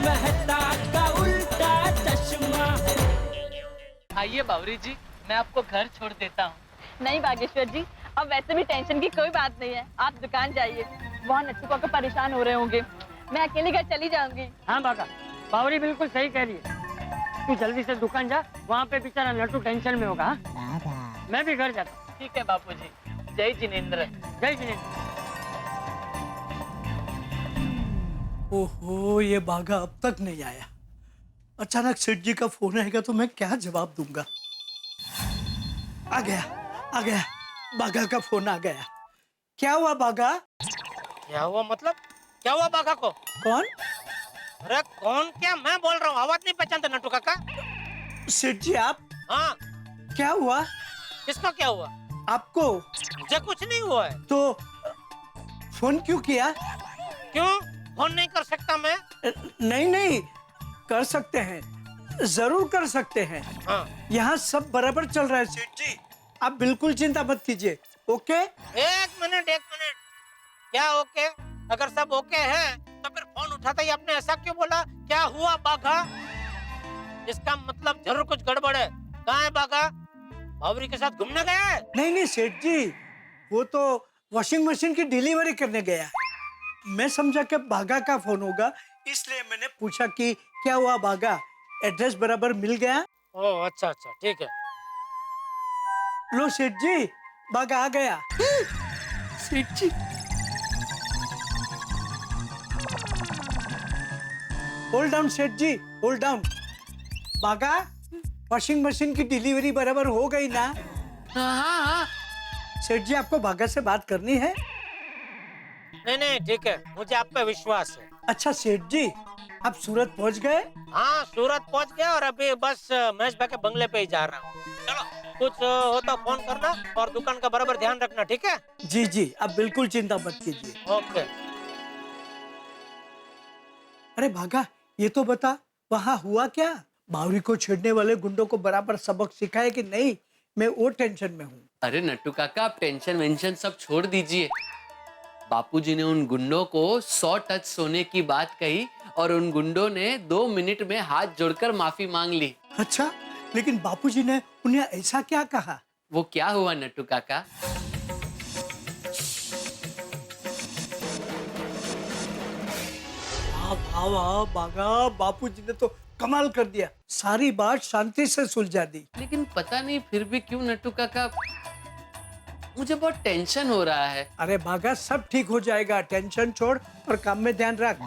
मेहता का उल्टा चश्मा। आइए बावरी जी, मैं आपको घर छोड़ देता हूँ। नहीं बागेश्वर जी, अब वैसे भी टेंशन की कोई बात नहीं है, आप दुकान जाइए। वहाँ नट्टू काका परेशान हो रहे होंगे, मैं अकेले घर चली जाऊंगी। हाँ बाका, बावरी बिल्कुल सही कह रही है। तू जल्दी से दुकान जा, वहाँ पे बेचारा नट्टू टेंशन में होगा। मैं भी घर जाता हूँ। ठीक है बापूजी। जय जिनेंद्र। जय जिनेंद्र। ओहो, ये बाघा अब तक नहीं आया। अचानक सेठ जी का फोन आएगा तो मैं क्या जवाब दूंगा। आ गया, बाघा का फोन आ गया। क्या हुआ बाघा? क्या हुआ मतलब? क्या हुआ बाघा को? कौन? अरे कौन क्या? मैं बोल रहा हूँ, आवाज नहीं पहचानते नट्टू काका? सेठ जी आप? हाँ। क्या हुआ? किसको क्या हुआ? आपको? मुझे कुछ नहीं हुआ है। तो फोन क्यों किया? क्यों? फोन नहीं कर सकता मैं? नहीं, कर सकते हैं, जरूर कर सकते हैं। हाँ। यहाँ सब बराबर चल रहा है सेठ जी, आप बिल्कुल चिंता मत कीजिए। ओके? एक मिनट। क्या ओके? अगर सब ओके है तो फिर फोन उठाता ही आपने ऐसा क्यों बोला? क्या हुआ बाघा? इसका मतलब जरूर कुछ गड़बड़ है। कहाँ है बाघा? बावरी के साथ घूमने गया है? नहीं सेठ जी, वो तो वॉशिंग मशीन की डिलीवरी करने गया। मैं समझा कि बाघा का फोन होगा, इसलिए मैंने पूछा कि क्या हुआ बाघा, एड्रेस बराबर मिल गया? ओह अच्छा, ठीक है। लो सेठ जी, बाघा आ गया। सेठ जी, होल्ड डाउन सेठ जी, होल्ड डाउन। बाघा, वॉशिंग मशीन की डिलीवरी बराबर हो गई ना? हाँ। सेठ जी, आपको बाघा से बात करनी है? नहीं ठीक है, मुझे आप पे विश्वास है। अच्छा सेठ जी, आप सूरत पहुंच गए? हाँ, सूरत पहुंच गया और अभी बस महेश भाई के बंगले पे ही जा रहा हूँ। चलो, कुछ हो तो फोन करना और दुकान का बराबर ध्यान रखना, ठीक है? जी, आप बिल्कुल चिंता मत कीजिए। ओके। अरे भागा, ये तो बता, वहाँ हुआ क्या? बावरी को छेड़ने वाले गुंडों को बराबर सबक सिखाए कि नहीं? मैं वो टेंशन में हूँ। अरे नट्टू काका, आप टेंशन वेंशन सब छोड़ दीजिए। बापूजी ने उन गुंडों को 100 टच सोने की बात कही और उन गुंडों ने 2 मिनट में हाथ जोड़कर माफी मांग ली। अच्छा, लेकिन बापूजी ने उन्हें ऐसा क्या कहा? वो क्या हुआ नट्टू काका? वाह बागा, बापूजी ने तो कमाल कर दिया, सारी बात शांति से सुलझा दी। लेकिन पता नहीं फिर भी क्यों नट्टू काका, मुझे बहुत टेंशन हो रहा है। अरे बागा, सब ठीक हो जाएगा, टेंशन छोड़ और काम में ध्यान रख।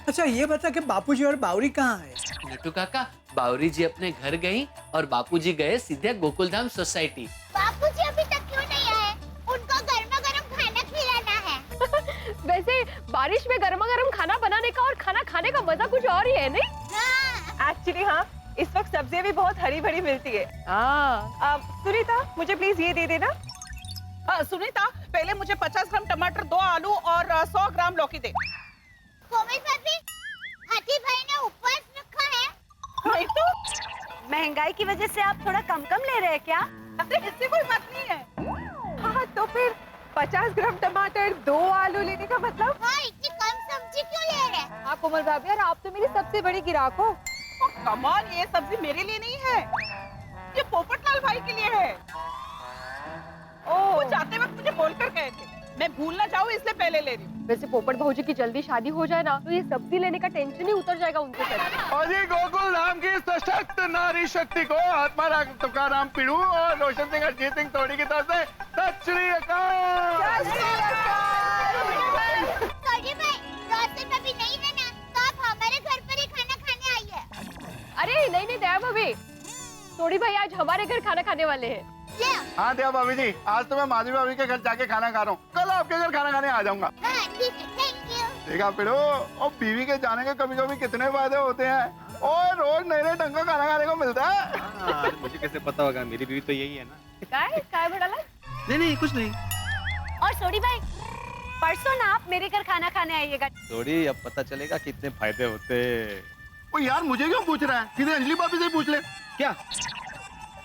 अच्छा ये बता कि बापूजी और बावरी कहाँ है? नट्टू काका, बावरी जी अपने घर गई और बापूजी गए सीधे गोकुलधाम सोसाइटी। बापूजी अभी तक क्यों नहीं आए? उनको गर्मा गर्म खाना खिलाना है। वैसे बारिश में गर्मा गर्म खाना बनाने का और खाना खाने का मजा कुछ और ही है, नहीं? एक्चुअली हाँ, इस वक्त सब्जियां भी बहुत हरी भरी मिलती है। सुनीता, मुझे प्लीज ये दे देना। सुनीता, पहले मुझे 50 ग्राम टमाटर, 2 आलू और 100 ग्राम लौकी दे। कोमल भाभी, हाथी भाई ने उपवास रखा है। नहीं तो महंगाई की वजह से आप थोड़ा कम ले रहे हैं क्या? अरे इससे कोई मत नहीं है। हाँ तो फिर 50 ग्राम टमाटर, 2 आलू लेने का मतलब? हाँ, इतनी कम सब्जी क्यों ले रहे हैं? हाँ कोमल भाभी, यार आप तो मेरी सबसे बड़ी गिराक हो। कमाल, ये सब्जी मेरे लिए नहीं है, ये पोपटलाल भाई के लिए है। वो जाते वक्त मुझे बोलकर गए थे, मैं भूल ना जाऊँ इसलिए पहले ले रही हूँ। वैसे पोपट भाऊजी की जल्दी शादी हो जाए ना तो ये सब्जी लेने का टेंशन ही उतर जाएगा उनके सर। अजी गोकुल धाम की सशक्त नारी शक्ति को आत्मा तुकाराम पिड़ू और रोशन सिंह अजीत सिंह तोड़ी की तरफ से सत श्री अकाल। सॉरी भाई, रोशन भाभी नहीं है ना, तो आप हमारे घर पर ही खाना खाने आइए। अरे नहीं दया भाभी, तोड़ी भाई आज हमारे घर खाना खाने वाले हैं। हाँ दया भाभी जी, आज तो मैं माधवी भाभी के घर जाके खाना खा रहा हूँ, कल आपके घर खाना खाने आ जाऊंगा। हाँ, ठीक है, थैंक यू। देखा पिड़ो, और बीवी के जाने के कभी कभी कितने फायदे होते हैं और रोज नए ढंग का खाना खाने को मिलता है। मुझे कैसे पता होगा, मेरी बीवी तो यही है ना। काय बड़ाला? नहीं कुछ नहीं। और सोडी भाई, परसों ना आप मेरे घर खाना खाने आइएगा। थोड़ी अब पता चलेगा कितने फायदे होते। ओ यार, मुझे क्यों पूछ रहा है? सीधे अंजलि भाभी से पूछ ले।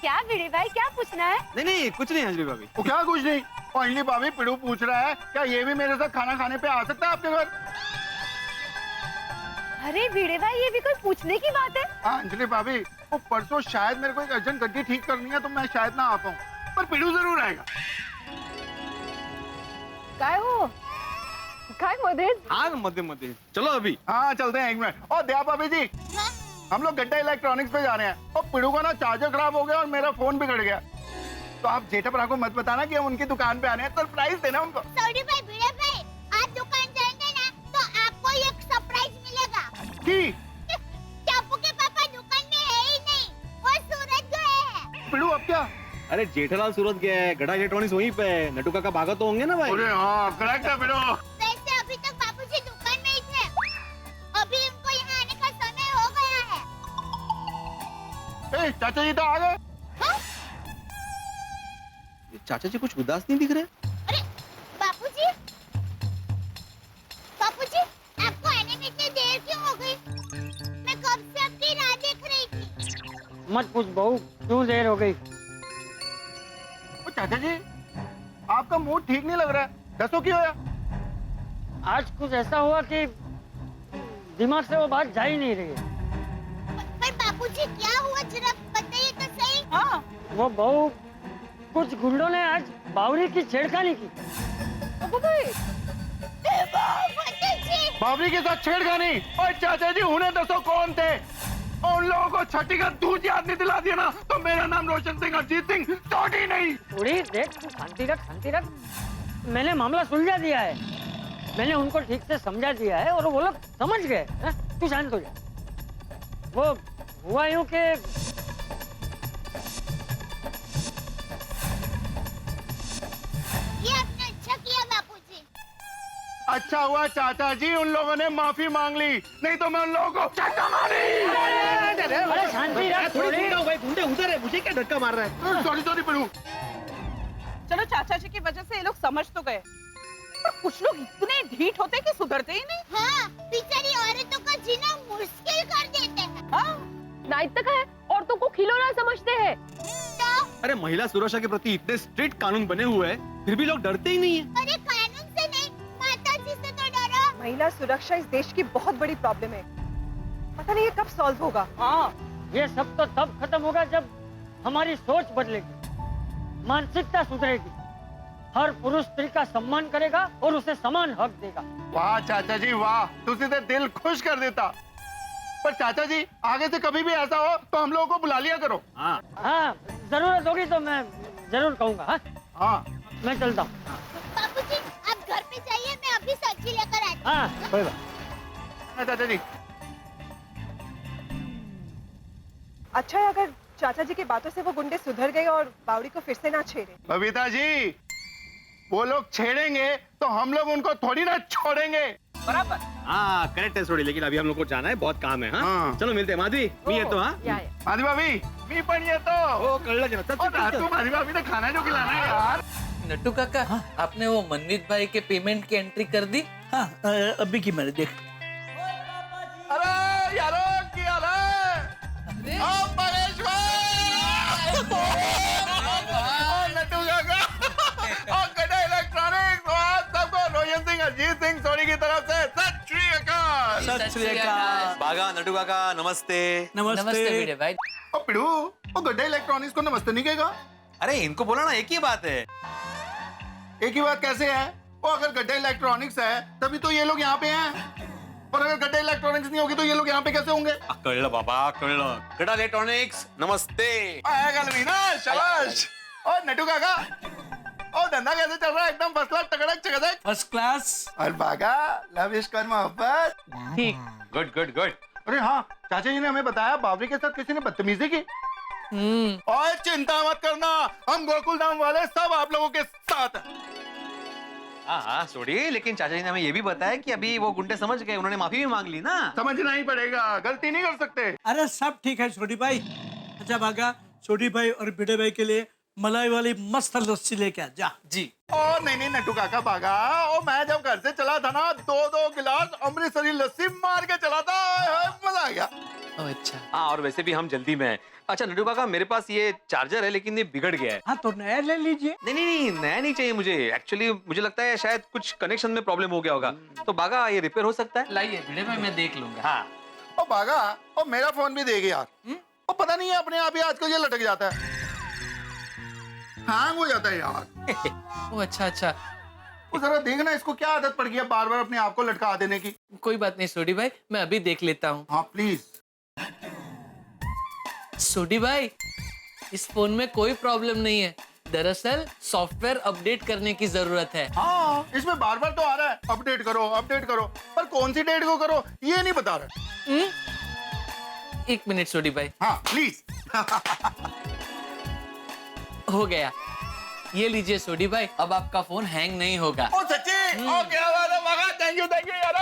क्या भिड़े भाई, क्या पूछना है? नहीं कुछ नहीं अंजलि भाभी। वो क्या कुछ नहीं? और अंजलि भाभी, पिड़ू पूछ रहा है क्या ये भी मेरे साथ खाना खाने पे आ सकता है आपके घर? अरे भिड़े भाई, ये भी कोई पूछने की बात है? हाँ अंजलि भाभी, वो परसों शायद मेरे को एक अर्जेंट गड्डी ठीक करनी है, तो मैं शायद ना आ पाऊँ, पर पिड़ू जरूर आएगा। काय हो? काय मध्ये? हाँ मध्य मध्य चलो अभी। हाँ चलते हैं, 1 मिनट। और दया भाभी जी, हम लोग गड्ढा इलेक्ट्रॉनिक्स पे जा रहे हैं और पिड़ू का ना चार्जर खराब हो गया और मेरा फोन बिगड़ गया। तो आप जेठापरा को मत बताना कि हम उनकी दुकान पे आने हैं, सरप्राइज देना उनको। सॉरी भाई, भिड़े भाई, आप दुकान जाएंगे ना तो आपको एक सरप्राइज मिलेगा। की चापू के पापा दुकान में है ही नहीं, वो सूरज गए हैं। पिड़ू अब क्या? अरे जेठालाल सूरत गया है, गड़ा इलेक्ट्रॉनिक्स वहीं पे है। नटू काका भागा तो होंगे ना भाई। अरे हाँ करेक्ट है पिड़ू। वैसे अभी तक बाबूजी दुकान में ही थे, अभी उनको यहाँ आने का समय हो गया है। ए, चाचा जी तो आ गए। हाँ? ये चाचा जी कुछ उदास नहीं दिख रहे। अरे बापूजी, बापूजी, आपको आने में इतनी देर क्यों हो गई? मैं कब से आपकी राह देख रही थी। मत पूछ बहू, क्यों देर हो गई? ओ चाचा जी, आपका मूड ठीक नहीं लग रहा है, दसो क्यों होया? आज कुछ ऐसा हुआ कि दिमाग से वो बात जा ही नहीं रही है। पर बापूजी क्या हुआ, जरा बताइए तो सही। हाँ, वो बहू, कुछ गुंडों ने आज बावरी की छेड़खानी की। बापूजी, बाबरी के साथ छेड़खानी? और चाचा जी उन्हें दसो कौन थे? और उन लोगों को छठी का दूध याद नहीं दिला दिया ना तो मेरा नाम रोशन सिंह अजीत सिंह चोटी नहीं। थोड़ी देख, तू शांति रख, शांति रख। मैंने मामला सुलझा दिया है, मैंने उनको ठीक से समझा दिया है और वो लोग समझ गए हैं? तू शांत हो जा। वो हुआ यूं कि ये आपने अच्छा किया बापूजी। अच्छा हुआ चाचा जी उन लोगों ने माफी मांग ली, नहीं तो मैं उन लोगों को चट्टा मारी। अरे शांति रख थोड़ी। भाई गुंडे उधर है, मुझे क्या धक्का मार रहा है? Sorry sorry Pidu. चलो चाचा जी की वजह से ये लोग समझ तो गए, पर कुछ लोग इतने ढीठ होते कि सुधरते ही नहीं। हाँ, बेचारी औरतों का जीना मुश्किल कर देते हैं। हाँ, नाइट है, औरतों को खिलौना समझते हैं। तो अरे महिला सुरक्षा के प्रति इतने स्ट्रिक्ट कानून बने हुए हैं, फिर भी लोग डरते ही नहीं है। अरे कानून से नहीं, माता जी से तो डरो। महिला सुरक्षा इस देश की बहुत बड़ी प्रॉब्लम है, पता नहीं ये कब सॉल्व होगा। हाँ, ये सब तो तब खत्म होगा जब हमारी सोच बदलेगी, मानसिकता सुधरेगी, हर पुरुष स्त्री का सम्मान करेगा और उसे समान हक देगा। वाह चाचा जी वाह, तुझे तो दिल खुश कर देता। पर चाचा जी आगे से कभी भी ऐसा हो तो हम लोगों को बुला लिया करो। हाँ हाँ, जरूरत होगी तो मैं जरूर कहूँगा। हाँ, हाँ मैं चलता हूँ। बापूजी, आप घर पे जाइए, मैं अभी सब्जी लेकर आती हूँ। हाँ, कोई बात। हाँ, चाचा जी। अच्छा है अगर चाचा जी की बातों से वो गुंडे सुधर गए और बावड़ी को फिर से ना छेड़े। बबीता जी, वो लोग छेड़ेंगे तो हम लोग उनको थोड़ी ना छोड़ेंगे। बराबर। हाँ करेक्ट है थोड़ी, लेकिन अभी हम लोग को जाना है, बहुत काम है। हाँ, हाँ। चलो मिलते हैं माधवी। मी येतो हाँ। माधवी भाभी, मी पण येतो। ओ कळलं की ना, चल, चल, चल। माधवी भाभी ने खाना जो खिलाना है यार। नट्टू काका, आपने वो मनमीत भाई के पेमेंट की एंट्री कर दी? हाँ, अभी की मैंने देख। अरे यारो की अरे ओ परेश भाई, ओ नट्टू काका, ओ गड्ढा इलेक्ट्रॉनिक्स, और सबको रोशन सिंह अजीत सिंह सोनी की तरफ से सत श्री अकाल। सत श्री अकाल। बागा नटू काका नमस्ते। नमस्ते भिड़े भाई। ओ पिड़ू, वो गड्ढा इलेक्ट्रॉनिक्स को नमस्ते नहीं कहेगा? अरे इनको बोला ना, एक ही बात है। एक ही बात कैसे है? वो अगर गड्ढा इलेक्ट्रॉनिक्स है तभी तो ये लोग यहाँ पे हैं, और अगर गड्ढा इलेक्ट्रॉनिक्स नहीं होगी तो ये लोग यहाँ पे कैसे होंगे? कळलं बाबा कळलं। गड़ा इलेक्ट्रॉनिक्स नमस्ते। गलवीना शाबाश। ओ नटू काका, ओ धंधा कैसे चल रहा है? एकदम फर्स्ट क्लास, तगड़क चकदक। First class. और बागा, लव इश्क और मोहब्बत। ठीक। Good good good. अरे हाँ, चाचा जी ने हमें बताया बावरी के साथ किसी ने बदतमीजी की। और चिंता मत करना, हम गोकुल धाम वाले सब आप लोगों के साथ हैं। हाँ छोड़िए, लेकिन चाचा जी ने हमें ये भी बताया कि अभी वो गुंडे समझ गए, उन्होंने माफी भी मांग ली ना। समझना ही पड़ेगा, गलती नहीं कर सकते। अरे सब ठीक है छोटी भाई। अच्छा भागा, छोटी भाई और बिडे भाई के लिए मलाई वाली मस्त लस्सी लेके आ जा। जी। ओ नहीं नट्टू काका भागा, ओ मैं जब घर से चला था ना, 2-2 गिलास अमृतसरी लस्सी मार के चला था, मजा आ गया। ओह, अच्छा। हाँ, और वैसे भी हम जल्दी में हैं। अच्छा नड्डू काका, मेरे पास ये चार्जर है लेकिन ये बिगड़ गया है। हाँ तो नया ले लीजिए। नहीं नहीं नहीं, नया नहीं चाहिए मुझे। एक्चुअली मुझे लगता है शायद कुछ कनेक्शन में प्रॉब्लम हो गया होगा। तो बागा, ये रिपेयर हो सकता है? लाइए भिड़े भाई, मैं देख लूंगा। हाँ। ओ बागा, ओ मेरा फोन भी देगी यार। ओ पता नहीं है, अपने आप ही आजकल ये लटक जाता है, हैंग हो जाता है यार। ओह, अच्छा अच्छा। वो जरा देखना, इसको क्या आदत पड़ गई है बार बार अपने आप को लटका देने की। कोई बात नहीं सोडी भाई, मैं अभी देख लेता हूँ। हाँ प्लीज। सोडी भाई, इस फोन में कोई प्रॉब्लम नहीं है। दरअसल सॉफ्टवेयर अपडेट करने की जरूरत है। हाँ, इसमें बार बार तो आ रहा है अपडेट करो, पर कौन सी डेट को करो ये नहीं बता रहा। एक मिनट सोडी भाई। हाँ प्लीज। हो गया, ये लीजिए सोडी भाई, अब आपका फोन हैंग नहीं होगा। ओ सच्ची? ओ क्या बात है बागा, थैंक यू यार।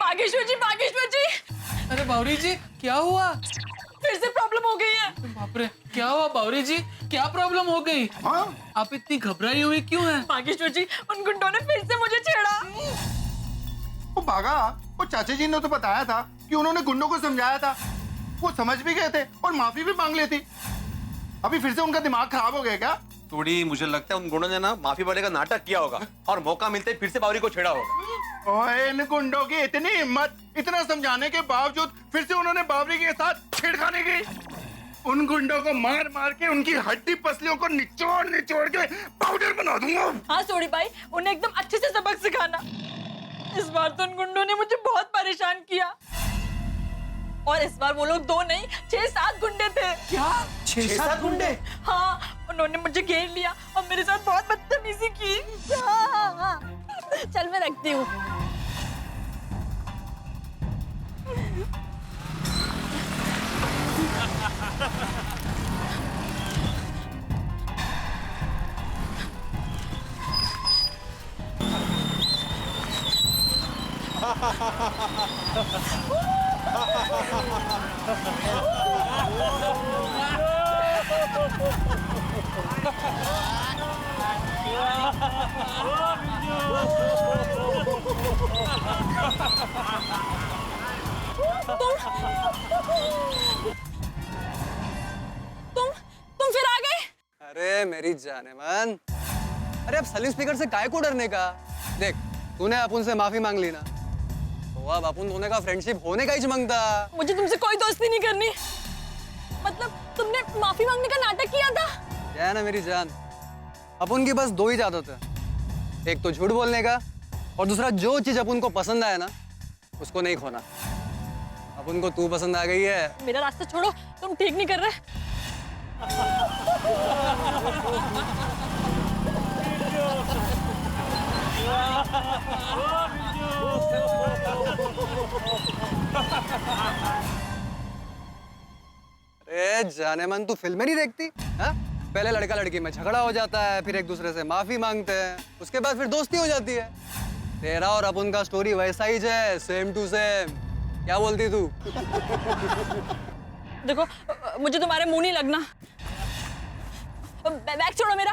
बागेश्वर जी अरे बावरी जी, क्या हुआ? फिर से प्रॉब्लम हो गई है। बाप रे, क्या हुआ बावरी जी? क्या प्रॉब्लम हो गई? हाँ? आप इतनी घबराई हुई क्यों हैं? बागेश्वर जी, उन गुंडों ने फिर से मुझे छेड़ा। ओ बागा, वो चाचा जी ने तो बताया था कि उन्होंने गुंडों को समझाया था, वो समझ भी गए थे और माफी भी मांग ली थी। अभी फिर से उनका दिमाग खराब हो गया क्या? थोड़ी मुझे लगता है उन गुंडों ने ना माफी वाले का नाटक किया होगा और मौका मिलते ही फिर से बावरी को छेड़ा होगा। ओए, इन गुंडों की इतनी हिम्मत, इतना समझाने के बावजूद फिर से उन्होंने बावरी के साथ छेड़खानी की। उन गुंडों को मार मार के उनकी हड्डी पसलियों को निचोड़ निचोड़ के पाउडर बना दूंगा। हाँ सोडी भाई, उन्हें एकदम अच्छे से सबक सिखाना। इस बार तो उन गुंडों ने मुझे बहुत परेशान किया, और इस बार वो लोग 2 नहीं 6-7 गुंडे थे। क्या 6-7 गुंडे? हाँ, उन्होंने मुझे घेर लिया और मेरे साथ बहुत बदतमीजी की। चल मैं रखती हूँ। तुम फिर आ गए? अरे मेरी जानेमान, अरे अब सलीम स्पीकर से काय को डरने का? देख, तूने अपुन से माफी मांग ली ना, तो अब अपुन दोनों का फ्रेंडशिप होने का ही मांगता। मुझे तुमसे कोई दोस्ती नहीं करनी। मतलब तुमने माफी मांगने का नाटक किया था? क्या है ना मेरी जान, अपुन की बस 2 ही आदत है, एक तो झूठ बोलने का, और दूसरा जो चीज अपुन को पसंद आए ना उसको नहीं खोना। अपुन को तू पसंद आ गई है। मेरा रास्ता छोड़ो, तुम ठीक नहीं कर रहे। अरे जाने मन, तू फिल्में नहीं देखती? हाँ? पहले लड़का लड़की में झगड़ा हो जाता है, फिर एक दूसरे से माफी मांगते हैं, उसके बाद फिर दोस्ती हो जाती है। तेरा और अपुन का स्टोरी वैसा ही है, सेम टू सेम। क्या बोलती तू? देखो, मुझे तुम्हारे मुंह नहीं लगना। बैग छोड़ो मेरा।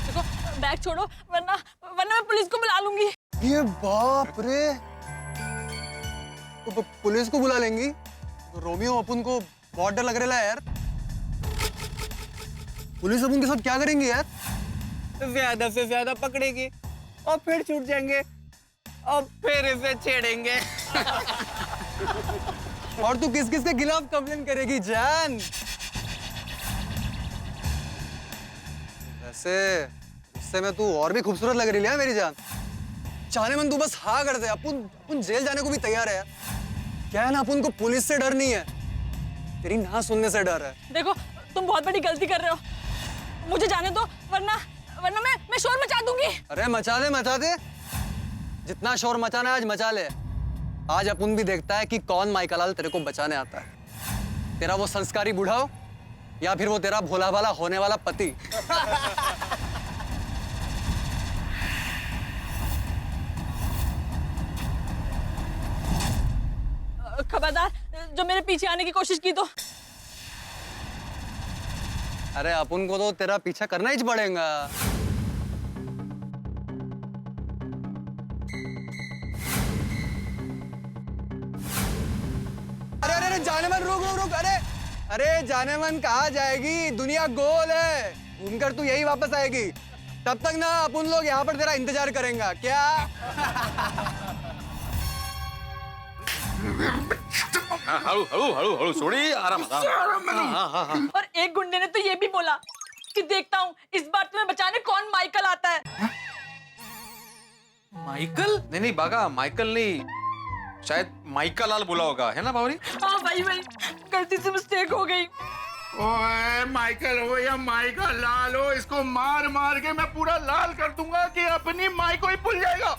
देखो, बैग छोड़ो, वरना मैं पुलिस को बुला लूंगी। ये बाप रे, तो पुलिस को बुला लेंगी? तो रोमियो अपुन को बहुत डर लग रहा है यार। पुलिस अपुन के साथ क्या करेंगी यार? ज्यादा से ज्यादा पकड़ेगी और फिर छूट जाएंगे और फिर इसे छेड़ेंगे। और तू किस किस के खिलाफ कंप्लेन करेगी जान? वैसे इससे में तू और भी खूबसूरत लग रही है मेरी जान। चाहने मन तू बस हाँ कर दे, अपुन जेल जाने को भी तैयार है यार। क्या है ना, अपुन को पुलिस से डर नहीं है, तेरी ना सुनने से डर है। देखो, तुम बहुत बड़ी गलती कर रहे हो, मुझे जाने दो, वरना मैं शोर मचा दूंगी। अरे मचा दे, जितना शोर मचाना है आज मचा ले। आज अपुन भी देखता है कि कौन माइकलाल तेरे को बचाने आता है, तेरा वो संस्कारी बूढ़ा हो या फिर वो तेरा भोला भाला होने वाला पति। खबरदार, जो मेरे पीछे आने की कोशिश की तो। अरे अपुन को तो तेरा पीछा करना ही पड़ेगा। अरे जाने मन, रुक रुक रुक। अरे जाने मन कहाँ जाएगी, दुनिया गोल है, घूमकर तू यही वापस आएगी। तब तक ना अपन लोग यहाँ पर तेरा इंतजार करेंगे क्या? हळू हळू हळू हळू सोडी, आराम आराम। और एक गुंडे ने तो ये भी बोला कि देखता हूँ इस बार तुम्हें बचाने कौन माइकल आता है। माइकल? नहीं बागा, माइकल नहीं, शायद माइका लाल बोला होगा, है ना बावरी? हाँ भाई गलती से मिस्टेक हो गई। ओए माइकल हो या माइका लाल हो, इसको मार मार के मैं पूरा लाल कर दूंगा कि अपनी माई को ही भूल जाएगा।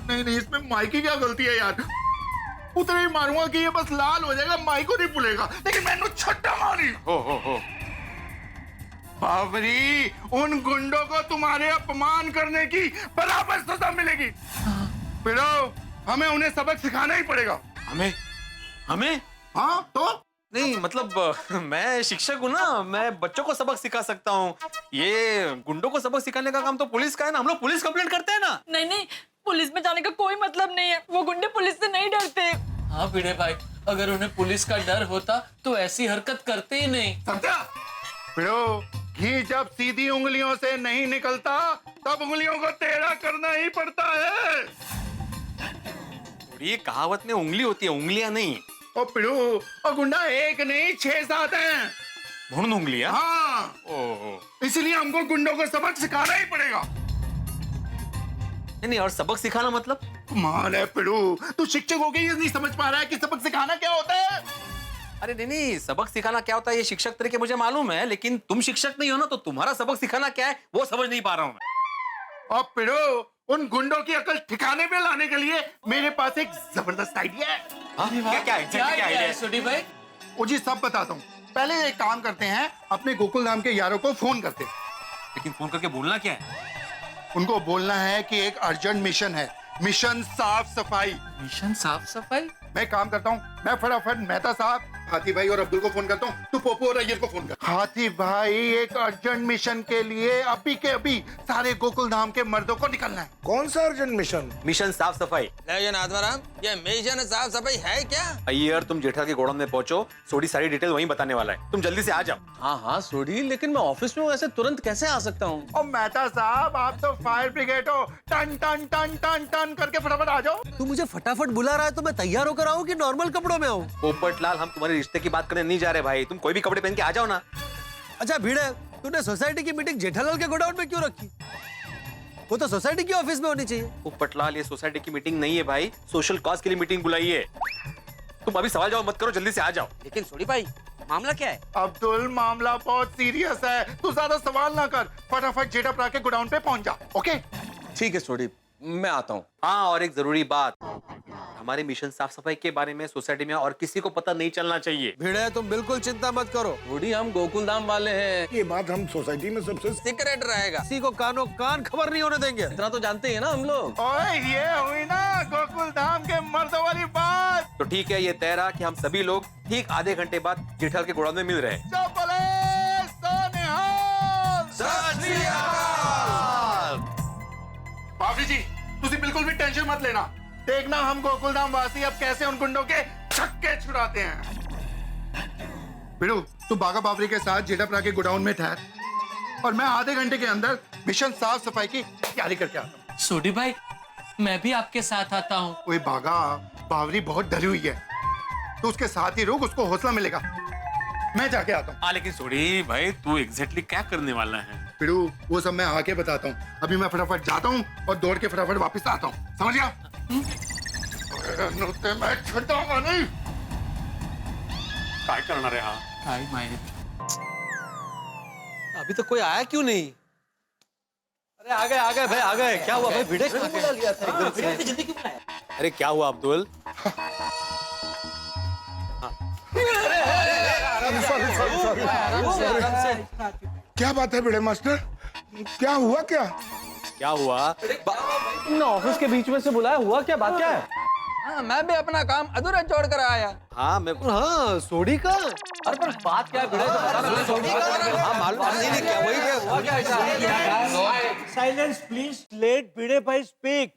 नहीं नहीं, इसमें माई की क्या गलती है यार? उतने ही मारूंगा कि ये बस लाल हो जाएगा, माई को नहीं भूलेगा, लेकिन मैंने छट्टा मारी। हो बावरी, उन गुंडों को तुम्हारे अपमान करने की बराबर सजा मिलेगी। पिरो, हमें उन्हें सबक सिखाना ही पड़ेगा। हमें? हाँ तो नहीं मतलब मैं शिक्षक हूँ ना, मैं बच्चों को सबक सिखा सकता हूँ। ये गुंडों को सबक सिखाने का काम तो पुलिस का है ना, हम लोग पुलिस कंप्लेंट करते हैं ना। नहीं, पुलिस में जाने का कोई मतलब नहीं है, वो गुंडे पुलिस से नहीं डरते। हाँ भिड़े भाई, अगर उन्हें पुलिस का डर होता तो ऐसी हरकत करते ही नहीं। समझा? पिरो, घी जब सीधी उंगलियों से नहीं निकलता तब उंगलियों को टेढ़ा करना ही पड़ता है। ये कहावत में उंगली होती है, उंगलियां नहीं। ओ पिड़ू, और गुंडा एक नहीं 6-7 हैं। भुन उंगलियां? हाँ, ओहो। इसलिए हमको गुंडों को सबक सिखाना ही पड़ेगा। नहीं, और सबक सिखाना मतलब? कमाल है पिड़ू, तू शिक्षक हो गई, ये नहीं समझ पा रहा है कि सबक सिखाना क्या होता है? अरे नहीं, सबक सिखाना क्या होता है ये शिक्षक तरीके मुझे मालूम है, लेकिन तुम शिक्षक नहीं हो ना, तो तुम्हारा सबक सिखाना क्या है वो समझ नहीं पा रहा हूँ मैं। और पिड़ू, उन गुंडों की अकल ठिकाने पे लाने के लिए मेरे पास एक जबरदस्त आइडिया है। क्या आइडिया है सोडी भाई? वो जी सब बताता हूँ। पहले एक काम करते हैं, अपने गोकुल धाम के यारों को फोन करते हैं। लेकिन फोन करके बोलना क्या है? उनको बोलना है कि एक अर्जेंट मिशन है, मिशन साफ सफाई। मिशन साफ सफाई? मैं काम करता हूँ, मैं फटाफट मेहता साहब, हाथी भाई और अब्दुल को फोन करता हूँ, तू पोपो और अय्यर को फोन कर। हाथी भाई, एक अर्जेंट मिशन के लिए अभी के अभी सारे गोकुल धाम के मर्दों को निकलना है। कौन सा अर्जेंट मिशन? मिशन साफ सफाई। आत्माराम, ये मिशन साफ सफाई है क्या? अय्यर, तुम जेठा के गोडाउन में पहुंचो, सोडी सारी डिटेल वहीं बताने वाला है, तुम जल्दी से आ जाओ। हाँ सोडी, लेकिन मैं ऑफिस में ऐसे तुरंत कैसे आ सकता हूँ? और मेहता साहब, आप तो फायर ब्रिगेड हो, टन टन टन टन टन करके फटाफट आ जाओ। तू मुझे फटाफट बुला रहा है तो मैं तैयार होकर आऊँ कि नॉर्मल कपड़ों में आऊँ? पोपटलाल, हम तुम्हारे रिश्ते की बात करने नहीं जा रहे भाई, तुम कोई भी कपड़े पहन के आ जाओ ना। अच्छा भिड़े, तूने सोसाइटी की मीटिंग जेठालाल के गोडाउन में क्यों रखी? वो तो सोसाइटी की ऑफिस में होनी चाहिए। पोपटलाल, ये सोसाइटी की मीटिंग नहीं है भाई, सोशल कॉज के लिए मीटिंग बुलाई है। तुम अभी सवाल जवाब मत करो, जल्दी से आ जाओ। लेकिन सोडी भाई, मामला क्या है? अब्दुल, मामला बहुत सीरियस है, तू ज्यादा सवाल ना कर, फटाफट जेठा के गोडाउन पे पहुंच जा। ओके? ठीक है सोडी, मैं आता हूँ। हाँ, और एक जरूरी बात, हमारे मिशन साफ सफाई के बारे में सोसाइटी में और किसी को पता नहीं चलना चाहिए। भिड़े, तुम बिल्कुल चिंता मत करो, थोड़ी हम गोकुल धाम वाले हैं, ये बात हम सोसाइटी में सबसे सीक्रेट रहेगा, किसी को कानो कान खबर नहीं होने देंगे, इतना तो जानते हैं ना हम लोग। ओए, ये हुई ना गोकुल धाम के मर्दों वाली बात। तो ठीक है, ये तय रहा कि हम सभी लोग ठीक आधे घंटे बाद जेठाल के गोडाउन में मिल रहे हैं। बाबरी जी, तुसी बिल्कुल भी टेंशन मत लेना, देखना हम गोकुलधाम वासी अब कैसे उन गुंडों के छक्के छुड़ाते हैं। बिड़ू, तू बागा बाबरी के साथ जेठापरा के गोडाउन में ठहर, और मैं आधे घंटे के अंदर मिशन साफ सफाई की तैयारी करके आता हूँ। सोडी भाई, मैं भी आपके साथ आता हूँ। ओए बागा, बाबरी बहुत डरी हुई है, तो उसके साथ ही रुक, उसको हौसला मिलेगा। मैं जाके आता हूँ। लेकिन सोडी भाई, तू एग्जैक्टली क्या करने वाला है? बिड़ू, वो सब मैं आके बताता हूँ, अभी मैं फटाफट जाता हूँ और दौड़ के फटाफट वापस आता हूँ, समझ गया? नुकते मैं छूटूंगा नहीं। काय करना रे? हाँ, अभी तक कोई आया क्यों नहीं? अरे आ गए भाई, आ गए। क्या हुआ भाई, भिड़े क्यों बुला लिया था एकदम से? जल्दी क्यों बुलाया? अरे क्या हुआ अब्दुल? क्या बात है बड़े मास्टर, क्या हुआ? क्या हुआ? तुमने ऑफिस के बीच में से बुलाया, हुआ क्या? बात क्या है? हाँ, मैं भी अपना काम अधूरा छोड़ कर आया। हाँ मैं हाँ, सोडी का। अरे पर बात क्या है भिड़े, तो बता ना। सोडी का। हाँ मालूम नहीं क्या वही क्या हुआ क्या ऐसा? साइलेंस प्लीज, लेट भिड़े भाई speak.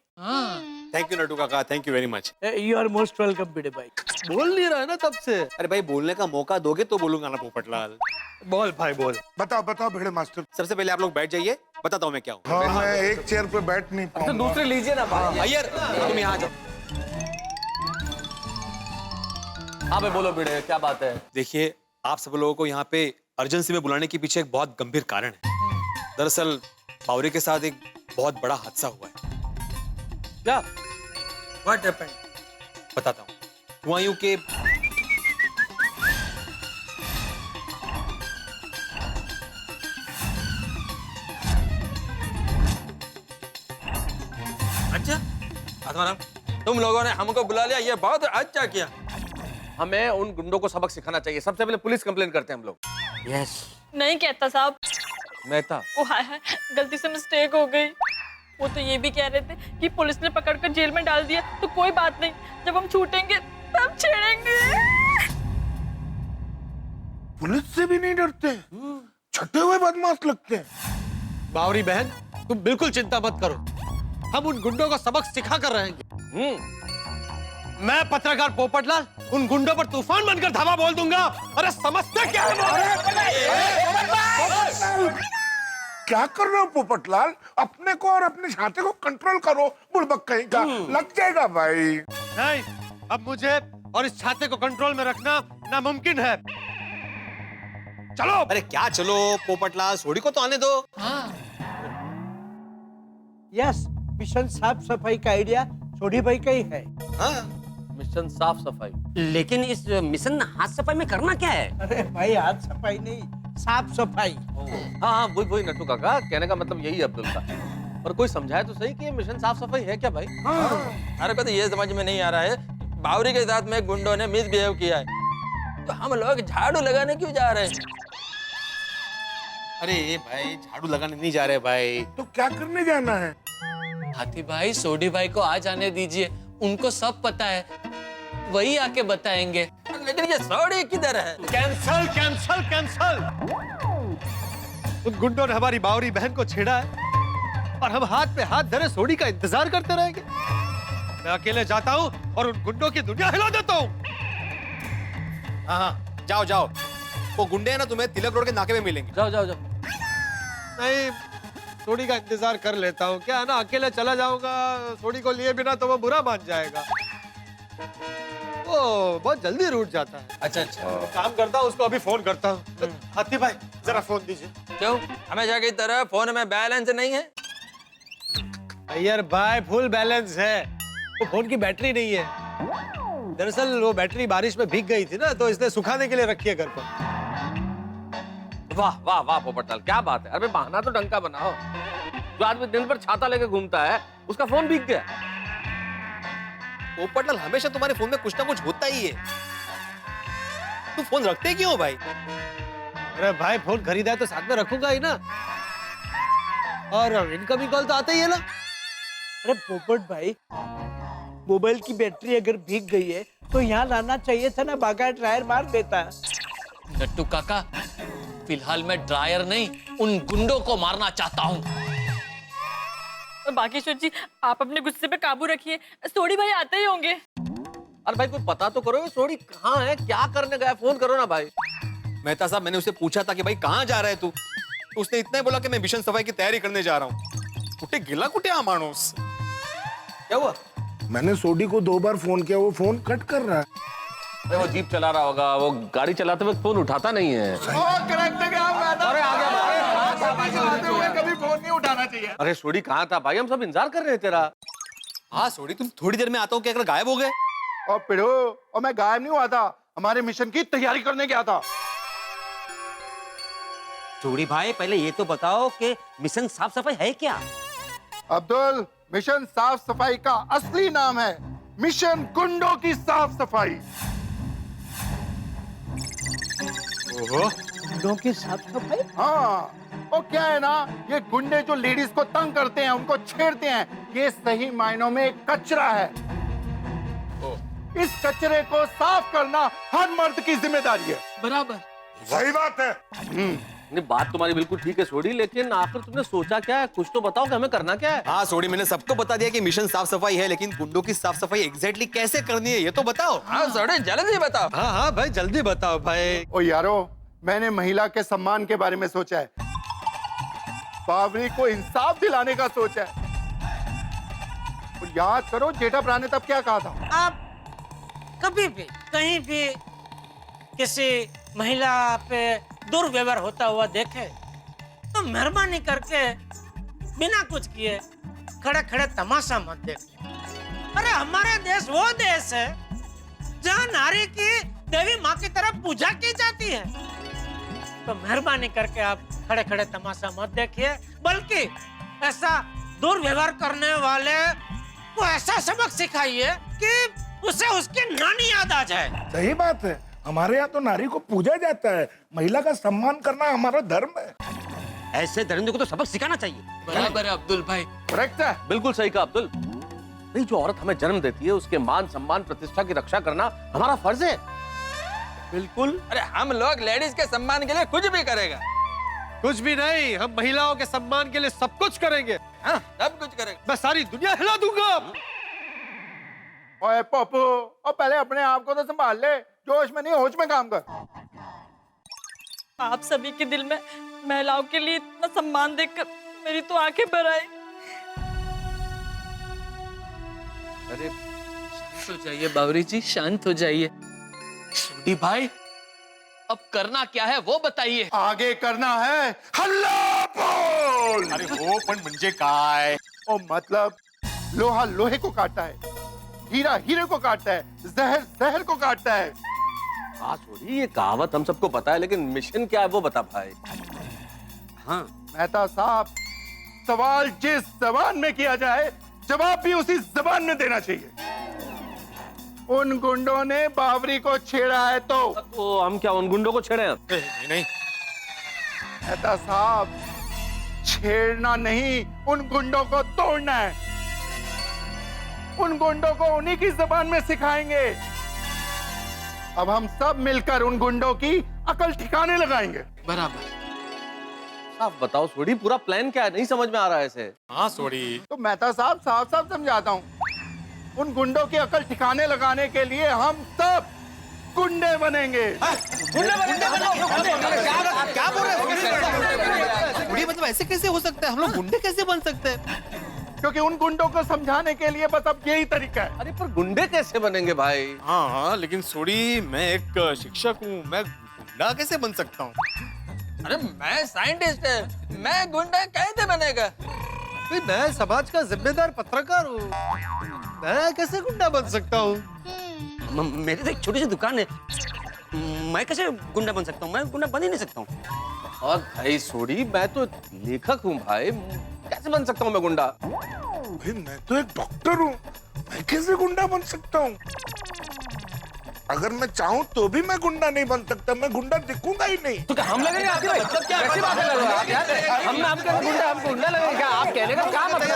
Thank you Natu Kaka, thank you very much. You are most welcome Bhide भाई। बोल नहीं रहा है ना तब से। अरे भाई बोलने का मौका दोगे तो बोलूंगा ना पोपटलाल। बोल भाई बोल। बताओ बताओ भिड़े मास्टर। सबसे पहले आप लोग बैठ जाइए, बताता हूँ मैं क्या हूँ। हाँ मैं एक चेयर पे बैठ नहीं तो पाऊंगा। दूसरे लीजिए ना भाई। अय्यर तुम यहाँ जाओ। हाँ भाई बोलो भिड़े, क्या बात है? देखिए आप सब लोगों को यहाँ पे अर्जेंसी में बुलाने के पीछे एक बहुत गंभीर कारण है। दरअसल बावरी के साथ एक बहुत बड़ा हादसा हुआ है। क्या? What happened? बताता हूँ। हुआ यूं कि अच्छा आत्माराम, तुम लोगों ने हमको बुला लिया, ये बहुत अच्छा किया। हमें उन गुंडों को सबक सिखाना चाहिए। सबसे पहले पुलिस कंप्लेन करते हैं हम लोग। यस नहीं कहता साहब, मेहता। वो हाय हाय, गलती से मिस्टेक हो गई। वो तो ये भी कह रहे थे कि पुलिस ने पकड़कर जेल में डाल दिया तो कोई बात नहीं, जब हम छूटेंगे तब छेड़ेंगे। पुलिस से भी नहीं डरते, छठे हुए बदमाश लगते हैं। बावरी बहन तुम बिल्कुल चिंता मत करो, हम उन गुंडों को सबक सिखा कर रहेंगे। मैं पत्रकार पोपटलाल उन गुंडों पर तूफान बनकर धावा बोल दूंगा। अरे समझते क्या है? क्या कर रहे हो पोपटलाल? अपने को और अपने छाते को कंट्रोल करो, बुड़बक कहीं का। लग जाएगा भाई। नहीं, अब मुझे और इस छाते को कंट्रोल में रखना नामुमकिन है। चलो। अरे क्या चलो पोपटलाल, सोडी को तो आने दो। यस, मिशन साफ सफाई का आइडिया सोडी भाई का ही है। मिशन साफ सफाई। लेकिन इस मिशन हाथ सफाई में करना क्या है? अरे भाई हाथ सफाई नहीं, साफ सफाई। हाँ हाँ वही नट्टू काका, कहने का मतलब यही है अब्दुल का। पर कोई समझाए तो सही कि ये मिशन साफ सफाई है क्या भाई? अरे को तो ये समझ में नहीं आ रहा है, बावरी के साथ में गुंडों ने मिसबिहेव किया है तो हम लोग झाड़ू लगाने क्यों जा रहे हैं? अरे भाई झाड़ू लगाने नहीं जा रहे भाई। तो क्या करने जाना है? हाथी भाई सोडी भाई को आ जाने दीजिए, उनको सब पता है, वही आके बताएंगे। लेकिन ये सोडी किधर है? Cancel cancel cancel. उन गुंडों ने हमारी बावरी बहन को छेड़ा है और हम हाथ पे हाथ धरे सोडी का इंतजार करते रहेंगे। मैं अकेले जाता हूँ और उन गुंडों की दुनिया हिला देता हूँ। हाँ जाओ जाओ, वो गुंडे हैं ना तुम्हें तिलक रोड के नाके में मिलेंगे। जाओ जाओ जाओ। नहीं, सोडी का इंतजार कर लेता हूँ। क्या है ना, अकेले चला जाऊंगा सोडी को लिए बिना तो वो बुरा मान जाएगा। वो बहुत जल्दी रूठ जाता है। अच्छा अच्छा। काम करता हूँ, उसको अभी फोन करता हूँ। हाथी भाई जरा फोन दीजिए। क्यों, हमेशा की तरह फोन में बैलेंस नहीं है? अय्यर भाई फुल बैलेंस है, वो फोन की बैटरी नहीं है। दरअसल वो बैटरी बारिश में भीग गई थी ना, तो इसलिए सुखाने के लिए रखी है घर पर। वाह वाह वाह पोपटलाल, क्या बात है। अरे बहाना तो ढंग का बनाओ। जो आदमी दिन भर छाता लेके घूमता है उसका फोन भीग गया। पोपटलाल हमेशा तुम्हारे फोन में कुछ ना कुछ होता ही है, तुम फोन रखते क्यों हो भाई? अरे भाई फोन खरीदा है तो साथ में रखूंगा ही ना, और इनकमिंग कॉल तो आता ही है ना। अरे पोपट भाई, मोबाइल की बैटरी अगर भीग गई है तो यहाँ लाना चाहिए था ना, बागा ड्रायर मार देता। नट्टू काका, फिलहाल मैं ड्रायर नहीं, उन गुंडों को मारना चाहता हूँ। बागेश्वर जी, आप अपने गुस्से पे काबू रखिए, सोडी भाई आते ही होंगे। अरे भाई कुछ पता तो करो, सोडी कहाँ है, क्या करने गया? फोन करो ना भाई। मेहता साहब, मैंने उसे पूछा था कि भाई कहाँ जा रहा है तू, तो उसने इतना ही बोला कि मैं मिशन सफाई की तैयारी करने जा रहा हूँ। कुटे गिला कुटे आ मानूस। क्या हुआ? मैंने सोडी को 2 बार फोन किया, वो फोन कट कर रहा है। अरे वो जीप चला रहा होगा, वो गाड़ी चलाते वक्त फोन उठाता नहीं है। अरे आ गया भाई, कभी फोन नहीं उठाना चाहिए। अरे सोडी कहाँ था भाई, हम सब इंतजार कर रहे हैं तेरा। हाँ सोडी, तुम थोड़ी देर में आता हूँ क्या गायब हो गए? और पिड़ो, और मैं गायब नहीं हुआ था, हमारे मिशन की तैयारी करने गया था। चूड़ी भाई पहले ये तो बताओ कि मिशन साफ सफाई है क्या? अब्दुल, मिशन साफ सफाई का असली नाम है मिशन गुंडों की साफ सफाई। गुंडों की साफ सफाई? हाँ, और क्या है ना, ये गुंडे जो लेडीज को तंग करते हैं, उनको छेड़ते हैं, ये सही मायनों में कचरा है। इस कचरे को साफ करना हर मर्द की जिम्मेदारी है। बराबर। सही बात है। नहीं, बात तुम्हारी बिल्कुल ठीक है सोडी, लेकिन आखिर तुमने सोचा क्या है? कुछ तो बताओ कि हमें करना क्या है। हाँ सोडी, मैंने सबको बता दिया कि मिशन साफ सफाई है, लेकिन गुंडों की साफ सफाई एग्जैक्टली कैसे करनी है ये तो बताओ। हाँ सोडी, जल्दी बताओ। हाँ हाँ भाई जल्दी बताओ भाई। ओ यारो, मैंने महिला के सम्मान के बारे में सोचा है, बावरी को इंसाफ दिलाने का सोचा है। और याद करो जेठाभरा ने तब क्या कहा था। आप कभी भी कहीं भी किसी महिला पे दुर्व्यवहार होता हुआ देखे तो मेहरबानी करके बिना कुछ किए खड़े खड़े तमाशा मत देखे। अरे हमारा देश वो देश है जहाँ नारी की देवी माँ की तरफ पूजा की जाती है, तो मेहरबानी करके आप खड़े खड़े तमाशा मत देखिए, बल्कि ऐसा दुर्व्यवहार करने वाले को ऐसा सबक सिखाइए कि उसे उसकी नानी याद आ जाए। सही बात है, हमारे यहाँ तो नारी को पूजा जाता है, महिला का सम्मान करना हमारा धर्म है। ऐसे दरिंदों को तो सबक सिखाना चाहिए। बराबर है अब्दुल भाई। करेक्ट है। बिल्कुल सही कहा अब्दुल। नहीं, जो औरत हमें जन्म देती है उसके मान सम्मान प्रतिष्ठा की रक्षा करना हमारा फर्ज है। बिल्कुल। अरे हम लोग लेडीज के सम्मान के लिए कुछ भी करेगा। कुछ भी नहीं, हम महिलाओं के सम्मान के लिए सब कुछ करेंगे। हाँ, सब कुछ करेगा। मैं सारी दुनिया हिला दूंगा। ओए पप्पू, और पहले अपने आप को तो संभाल ले, जोश में नहीं होश में काम कर। आप सभी के दिल में महिलाओं के लिए इतना सम्मान देखकर मेरी तो आंखें भर आई। अरे शांत हो जाइए बावरी जी, शांत हो जाइए। सोडी भाई, अब करना क्या है वो बताइए। आगे करना है हल्ला बोल। अरे वो पण म्हणजे काय? ओ मतलब लोहा लोहे को काटता है, हीरा हीरे को काटता है, जहर जहर को काटता है। हाँ सोडी, ये कहावत हम सबको पता है, लेकिन मिशन क्या है वो बता भाई। हाँ मेहता साहब, सवाल जिस जबान में किया जाए जवाब भी उसी जबान में देना चाहिए। उन गुंडों ने बावरी को छेड़ा है तो हम क्या उन गुंडों को छेड़े हैं? नहीं। मेहता साहब, छेड़ना नहीं, उन गुंडों को तोड़ना है। उन गुंडों को उन्हीं की जबान में सिखाएंगे। अब हम सब मिलकर उन गुंडों की अकल ठिकाने लगाएंगे। बराबर। साफ बताओ सोडी, पूरा प्लान क्या है? नहीं समझ में आ रहा है इसे। हाँ सोडी। तो मेहता साहब साफ साफ समझाता हूँ, उन गुंडों की अकल ठिकाने लगाने के लिए हम सब गुंडे बनेंगे। क्या बोल रहे हो? मतलब ऐसे कैसे हो सकता है? हम लोग गुंडे कैसे बन सकते हैं? क्योंकि उन गुंडों को समझाने के लिए बस अब यही तरीका है। अरे पर गुंडे कैसे बनेंगे भाई? हाँ, लेकिन सोडी, मैं एक शिक्षक हूँ, मैं गुंडा कैसे बन सकता हूँ? अरे मैं साइंटिस्ट है, मैं गुंडा कैसे बनेगा? भाई मैं समाज का जिम्मेदार पत्रकार हूँ, मैं कैसे गुंडा बन सकता हूँ? मेरी तो एक छोटी सी दुकान है, मैं कैसे गुंडा बन सकता हूँ? मैं गुंडा बन ही नहीं सकता हूँ। और भाई सोडी, मैं तो लेखक हूँ भाई, कैसे बन सकता हूँ मैं गुंडा? भाई मैं तो एक डॉक्टर हूँ, मैं कैसे गुंडा बन सकता हूँ? अगर मैं चाहूँ तो भी मैं गुंडा नहीं बन सकता, मैं गुंडा दिखूंगा ही नहीं। तो क्या हम लगेंगे आपके भाई? मतलब क्या कैसी बातें कर रहे हो आप यार? हम आपके गुंडा, हमको गुंडा लगेंगे क्या? आप कहने का क्या मतलब है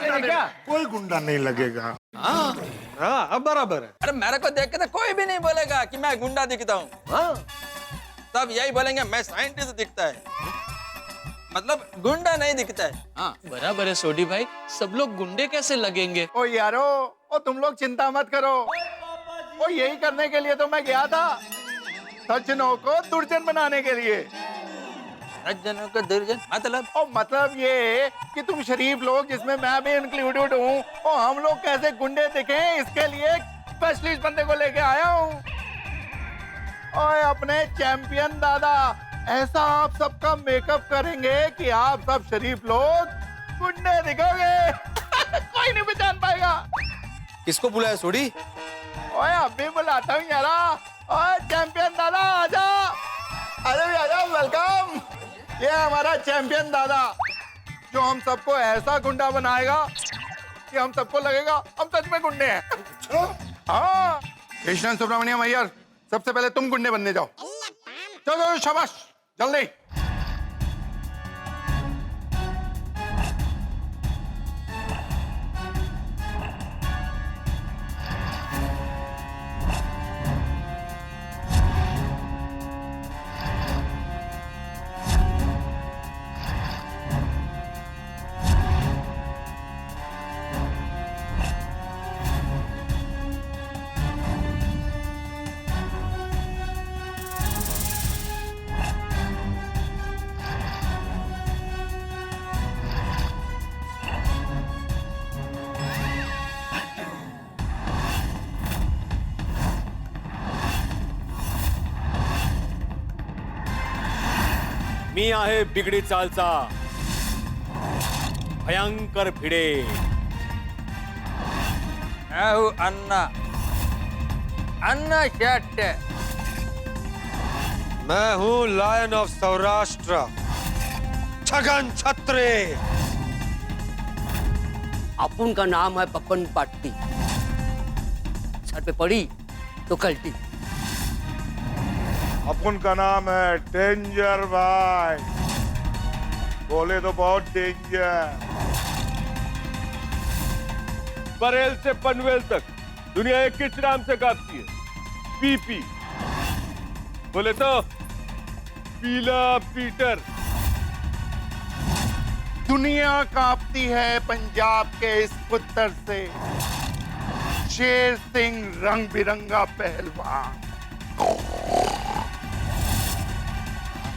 आपका? कोई गुंडा नहीं लगेगा। हाँ अब बराबर है। अरे मेरे को देख के तो कोई भी नहीं बोलेगा कि मैं गुंडा दिखता हूँ। हाँ, सब यही बोलेंगे मैं साइंटिस्ट दिखता है, मतलब गुंडा नहीं दिखता है। हाँ बराबर है सोडी भाई, सब लोग गुंडे कैसे लगेंगे? ओ यारो, ओ तुम लोग चिंता मत करो, ओ यही करने के लिए तो मैं गया था, सज्जनों को दुर्जन बनाने के लिए। सज्जनों को दुर्जन मतलब? ओ मतलब ये कि तुम शरीफ लोग, जिसमें मैं भी इंक्लूडेड हूँ, और हम लोग कैसे गुंडे दिखे इसके लिए स्पेशलिस्ट बंदे को लेके आया हूँ। ओए अपने चैंपियन दादा, ऐसा आप सबका मेकअप करेंगे कि आप सब शरीफ लोग गुंडे दिखोगे। कोई नहीं पहचान पाएगा। किसको बुलाया सोडी? ओए अभी बुलाता हूँ यारा। ओए चैंपियन दादा आजा, अरे भी आजा, वेलकम। ये हमारा चैंपियन दादा, जो हम सबको ऐसा गुंडा बनाएगा कि हम सबको लगेगा हम सच में गुंडे हैं। हाँ, कृष्णन सुब्रमण्यम अय्यर, सबसे पहले तुम गुंडे बनने जाओ। चलो शाबाश, जल्दी। मी आहे बिगडी चालचा भयंकर भिडे. अन्ना अन्ना शेट. मैं हूँ लायन ऑफ सौराष्ट्र, छगन छत्रे. अपुन का नाम है पपन पाट्टी, सर पे पड़ी तो कल्टी. अपन का नाम है डेंजर भाई, बोले तो बहुत डेंजर. बरेल से पनवेल तक दुनिया एक किस नाम से कांपती है? पीपी. बोले तो पीला पीटर. दुनिया कांपती है पंजाब के इस पुत्र से, शेर सिंह रंग बिरंगा पहलवान.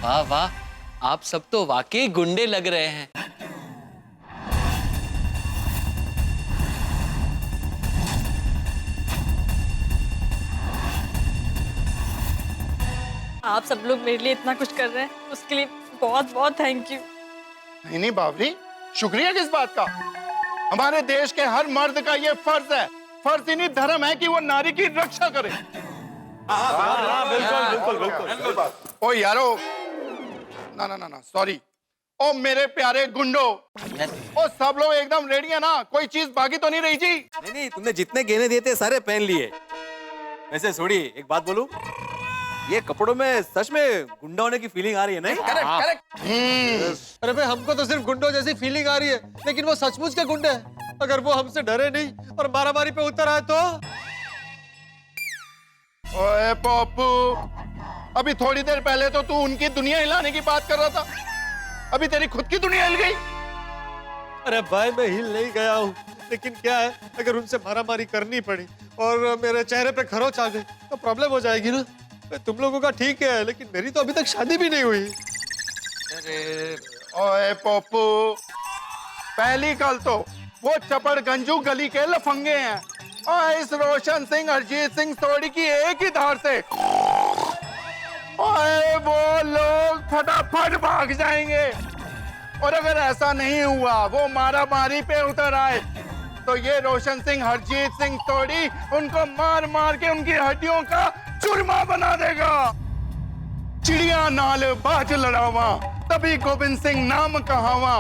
वाह वाह, आप सब तो वाकई गुंडे लग रहे हैं. आप सब लोग मेरे लिए इतना कुछ कर रहे हैं, उसके लिए बहुत बहुत थैंक यू. नहीं नहीं बावरी, शुक्रिया किस बात का? हमारे देश के हर मर्द का ये फर्ज है, फर्ज ही नहीं धर्म है कि वो नारी की रक्षा करे. बिल्कुल बिल्कुल बिल्कुल. ओ यारो, ना ना ना ना सॉरी. ओ मेरे प्यारे गुंडो, ओ सब लोग एकदम रेडी है ना? कोई चीज बाकी तो नहीं रही जी? नहीं, तुमने जितने गहने दिए थे सारे पहन लिए. वैसे छोड़ी, एक बात बोलूं, ये कपड़ों में सच में गुंडा होने की फीलिंग आ रही है नहीं? Correct correct. अरे भाई, हमको तो सिर्फ गुंडों जैसी फीलिंग आ रही है, लेकिन वो सचमुच के गुंडे हैं. अगर वो हमसे डरे नहीं और मारामारी पे उतर आए तो? ओए पप्पू, अभी थोड़ी देर पहले तो तू उनकी दुनिया हिलाने की बात कर रहा था, अभी तेरी खुद की दुनिया हिल गई. अरे भाई, मैं हिल नहीं गया हूँ, लेकिन क्या है, अगर उनसे मारामारी करनी पड़ी और मेरे चेहरे पे खरोच आ गई तो प्रॉब्लम हो जाएगी ना. तुम लोगों का ठीक है, लेकिन मेरी तो अभी तक शादी भी नहीं हुई. अरे ओए पप्पू, पहली कल तो वो चपड़ गंजू गली के लफंगे हैं, और इस रोशन सिंह अरिजीत सिंह सोडी की एक ही धार से ओए वो लोग फटाफट भाग जाएंगे. और अगर ऐसा नहीं हुआ, वो मारा मारी पे उतर आए, तो ये रोशन सिंह हरजीत सिंह सोडी उनको मार मार के उनकी हड्डियों का चूरमा बना देगा. चिड़िया नाल बाज लड़ावा, तभी गोविंद सिंह नाम कहावा.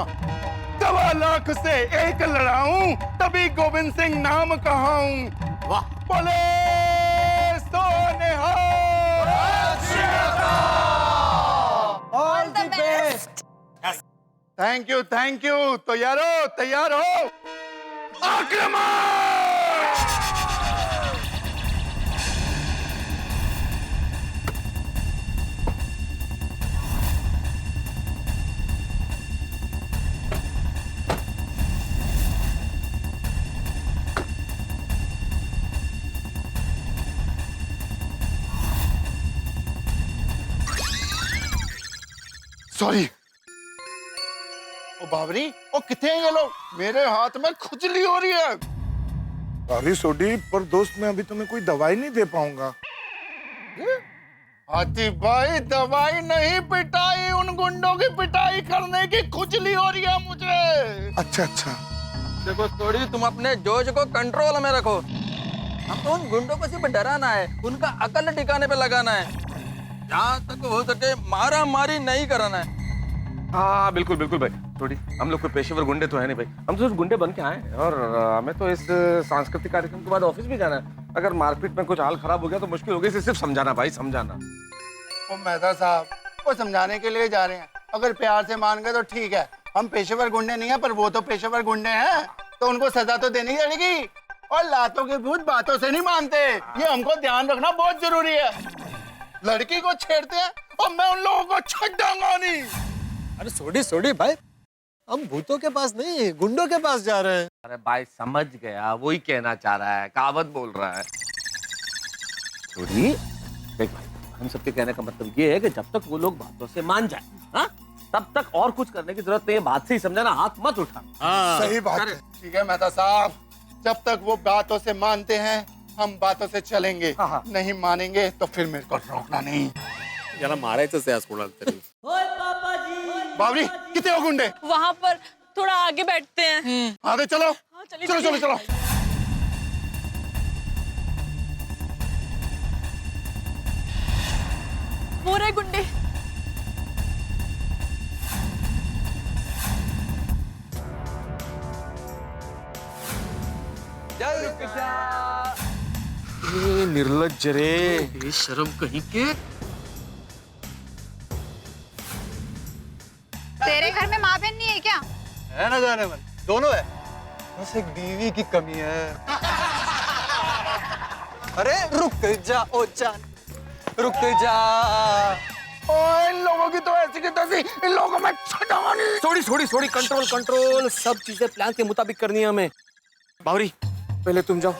1.25 लाख से एक लड़ाऊं, तभी गोविंद सिंह नाम कहाऊं. वाह, बोले सो निहाल. All the best. Thank you. तो यारो तैयार हो? आक्रमण. सॉरी. ओ बाबरी, ओ कितने हैं ये लोग? मेरे हाथ में खुजली हो रही है. सॉरी सोडी, पर दोस्त मैं अभी तुम्हें कोई दवाई नहीं दे पाऊंगा. हाथी भाई, दवाई नहीं, पिटाई, उन गुंडों की पिटाई करने की खुजली हो रही है मुझे. अच्छा अच्छा. देखो थोड़ी, तुम अपने जोश को कंट्रोल में रखो. हम तो उन गुंडों को सिर्फ डराना है, उनका अकल ठिकाने पे लगाना है. जहाँ तक हो सके मारा मारी नहीं कराना है. हाँ बिल्कुल बिल्कुल भाई. थोड़ी, हम लोग कोई पेशेवर गुंडे तो है नहीं भाई, हम तो गुंडे बन के आए हैं, और हमें तो इस सांस्कृतिक कार्यक्रम के बाद ऑफिस भी जाना है. अगर मारपीट में कुछ हाल खराब हो गया तो मुश्किल हो गई. सिर्फ समझाना भाई, समझाना. ओ मेहता साहब, वो समझाने के लिए जा रहे हैं, अगर प्यार से मान गए तो ठीक है. हम पेशेवर गुंडे नहीं है, पर वो तो पेशेवर गुंडे हैं, तो उनको सजा तो देनी पड़ेगी. और लातों के भूत बातों से नहीं मानते, ये हमको ध्यान रखना बहुत जरूरी है. लड़की को छेड़ते हैं और मैं उन लोगों को छेड़ूंगा नहीं. अरे सोडी भाई, हम भूतों के पास नहीं, गुंडों के पास जा रहे हैं. अरे भाई समझ गया, वही कहना चाह रहा है, कहावत बोल रहा है. थोड़ी देख भाई, हम सबके कहने का मतलब ये है कि जब तक वो लोग बातों से मान जाए, हाँ, तब तक और कुछ करने की जरूरत नहीं है. बात से ही समझाना, हाथ मत उठा. सही बात है. ठीक है मेहता साहब, जब तक वो बातों से मानते हैं, हम बातों से चलेंगे. नहीं मानेंगे तो फिर मेरे को रोकना नहीं. याला मारायचंच आहे आज कोणाला तरी. ओय पापा जी, बावरी कितने हो गुंडे? वहाँ पर थोड़ा आगे बैठते हैं। आगे चलो। हाँ, चलिए, चलो चलो चलिए। चलो। वो रहे गुंडे। ये निर्लज्ज रे। ये शर्म कहीं के। तेरे घर में माँ बहन नहीं है क्या? है ना जाने मन, दोनों है, बस एक बीवी की कमी है। अरे रुक जा ओ जान, रुक जा। ओ इन लोगों की तो ऐसी की तैसी, इन लोगों को मैं छुड़ाऊंगा नहीं। थोड़ी कंट्रोल कंट्रोल, सब चीजें प्लान के मुताबिक करनी है हमें। बावरी पहले तुम जाओ।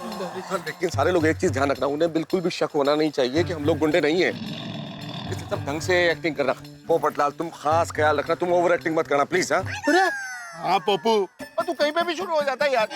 लेकिन सारे लोग एक चीज ध्यान रखना, उन्हें बिल्कुल भी शक होना नहीं चाहिए कि हम लोग गुंडे नहीं हैं। इसलिए सब ढंग से एक्टिंग करना। पोपटलाल तुम खास ख्याल रखना, तुम ओवर एक्टिंग मत करना प्लीज। हाँ हाँ पप्पू, और तू कहीं पे भी शुरू हो जाता है यार।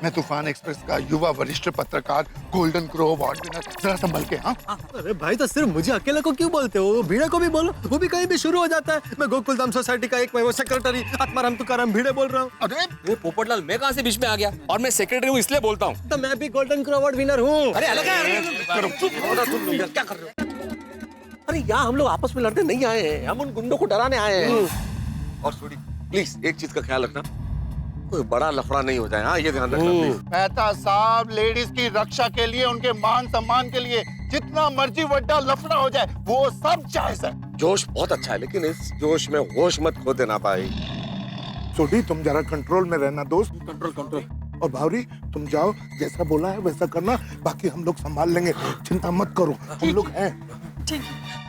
मैं तूफान एक्सप्रेस का युवा वरिष्ठ पत्रकार, गोल्डन क्रो अवार्ड विनर, जरा संभल के। हाँ अरे भाई, तो सिर्फ मुझे अकेले को क्यों बोलते हो? भीड़े को भी बोलो, वो भी कहीं भी शुरू हो जाता है। मैं गोकुलधाम सोसाइटी का एक वो सेक्रेटरी आत्माराम तुकाराम भीड़े बोल रहा हूँ। अरे ये पोपटलाल, मैं कहाँ से बीच में आ गया? और मैं सेक्रेटरी हूँ इसलिए बोलता हूँ। तो मैं भी गोल्डन क्रो अवार्ड विनर हूँ। अरे अलग है, क्या कर रहे हो? अरे यहाँ हम लोग आपस में लड़ने नहीं आए हैं, हम उन गुंडों को डराने आए हैं। और सुनी प्लीज एक चीज का ख्याल रखना, कोई बड़ा लफड़ा नहीं हो जाए। हाँ ये ध्यान रखना प्लीज। मेहता साहब, लेडीज की रक्षा के लिए, उनके मान सम्मान के लिए जितना मर्जी बड़ा लफड़ा हो जाए वो सब जायज है। जोश बहुत अच्छा है, लेकिन इस जोश में होश मत खो देना भाई। सोडी तुम जरा कंट्रोल में रहना दोस्त। कंट्रोल। और भावरी तुम जाओ, जैसा बोला है वैसा करना, बाकी हम लोग संभाल लेंगे, चिंता मत करो, हम लोग हैं।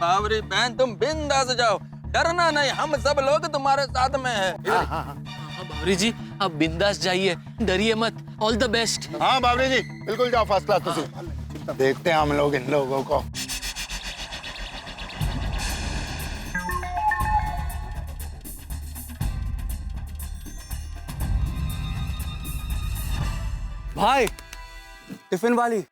बावरी बहन तुम बिंदास जाओ, डरना नहीं, हम सब लोग तुम्हारे साथ में हैं। हाँ, बावरी जी आप बिंदास जाइए, डरिए मत। All the best. हाँ बावरी जी बिल्कुल जाओ, फर्स्ट क्लास। तुम देखते हैं हम लोग इन लोगों को। भाई टिफिन वाली।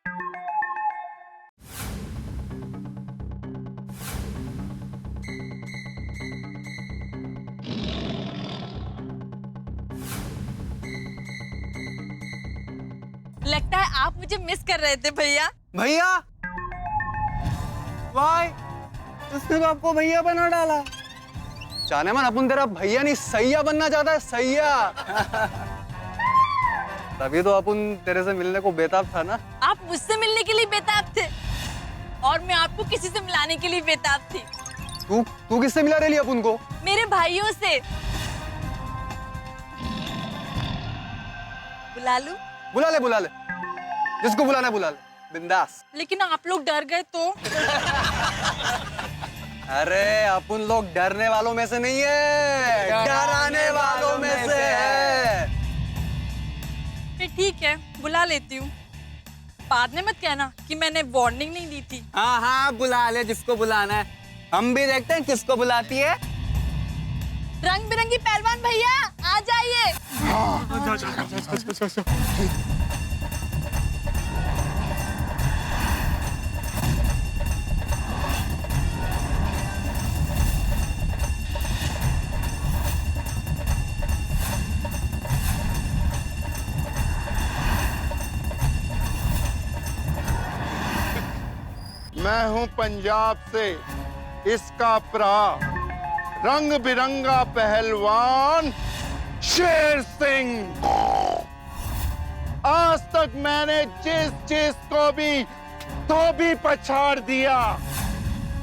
लगता है आप मुझे मिस कर रहे थे भैया। भैया वाई, उसने तो आपको भैया बना डाला। जाने मन, अपन तेरा भैया नहीं सैया बनना चाहता है, सैया। तभी तो अपन तेरे से मिलने को बेताब था ना। आप मुझसे मिलने के लिए बेताब थे और मैं आपको किसी से मिलाने के लिए बेताब थी। तू किससे मिला रही अपन को? मेरे भाइयों से। बुला ले, जिसको बुलाना बुला ले, बिंदास। लेकिन आप लोग डर गए तो? अरे अपन लोग डरने वालों में से नहीं है, डराने वालों में से है। फिर ठीक है, बुला लेती हूँ। बाद में मत कहना कि मैंने वार्निंग नहीं दी थी। हाँ बुला ले जिसको बुलाना है, हम भी देखते हैं किसको बुलाती है। रंग बिरंगी पहलवान भैया आ जाइए। मैं हूं पंजाब से, इसका प्रा, रंग बिरंगा पहलवान शेर सिंह। आज तक मैंने जिस जिस को भी धोबी पछाड़ दिया,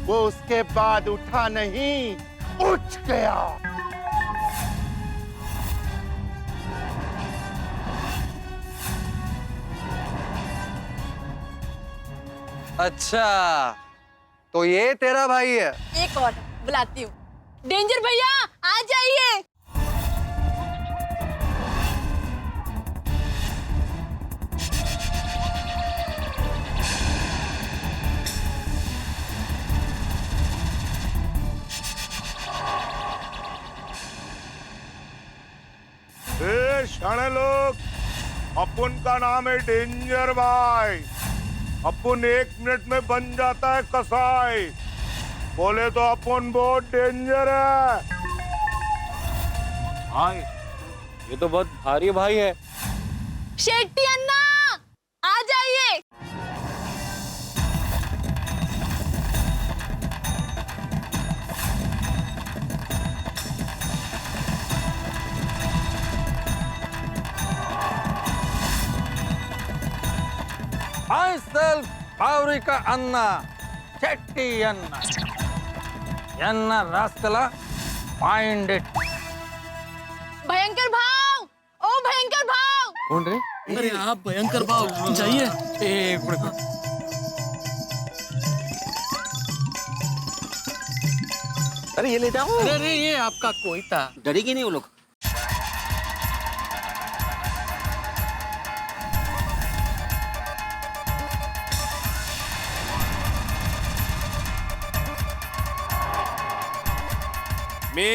वो उसके बाद उठा नहीं, उठ गया। अच्छा, तो ये तेरा भाई है? एक और बुलाती हूँ। डेंजर भैया आ जाइए। शाणे लोग, अपन का नाम है डेंजर भाई। अपन 1 मिनट में बन जाता है कसाई। बोले तो अपन बहुत डेंजर है। भाई ये तो बहुत भारी भाई है। शेट्टी अन्ना आ जाइए। myself Bauri ka Anna, Chetty Anna. Anna Raskala, find it. भयंकर भाव, ओ भयंकर भाव। कौन रे? अरे आप भयंकर भाव जाइए। अरे ये ले जाओ। अरे ये आपका कोई था। डरेगी नहीं वो लोग। मी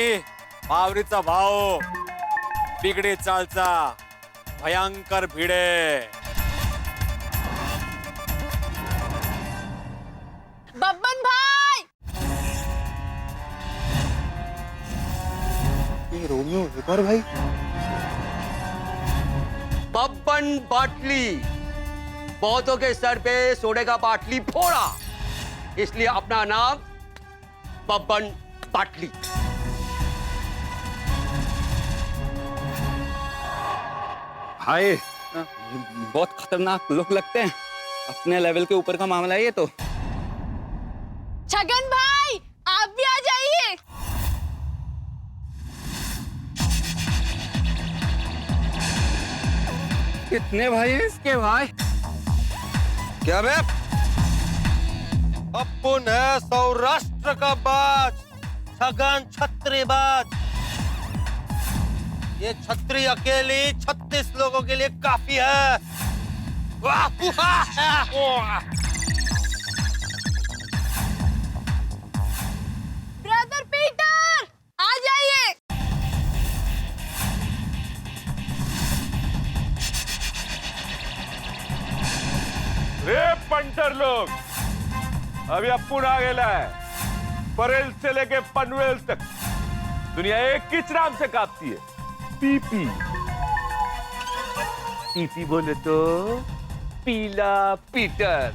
बावरीचा भाऊ, बिगडी चालचा भयंकर भिडे। बब्बन भाई। ये रोमियो एक और भाई। बब्बन बाटली, बहुतों के सर पे सोने का बाटली फोड़ा, इसलिए अपना नाम बब्बन बाटली। भाई बहुत खतरनाक लोग लगते हैं, अपने लेवल के ऊपर का मामला है ये तो। छगन भाई आप भी आ जाइए। कितने भाई हैं इसके भाई? क्या बे? अपुन है सौराष्ट्र का बाज, छगन छत्रीबाज। ये छतरी अकेली 36 लोगों के लिए काफी है। ब्रदर पीटर आ जाइए। रे पंटर लोग, अभी अपुन आ गेला है। परेल से लेके पनवेल तक दुनिया एक ही नाम से कांपती है, पीपी। पीपी बोले तो पीला पीटर,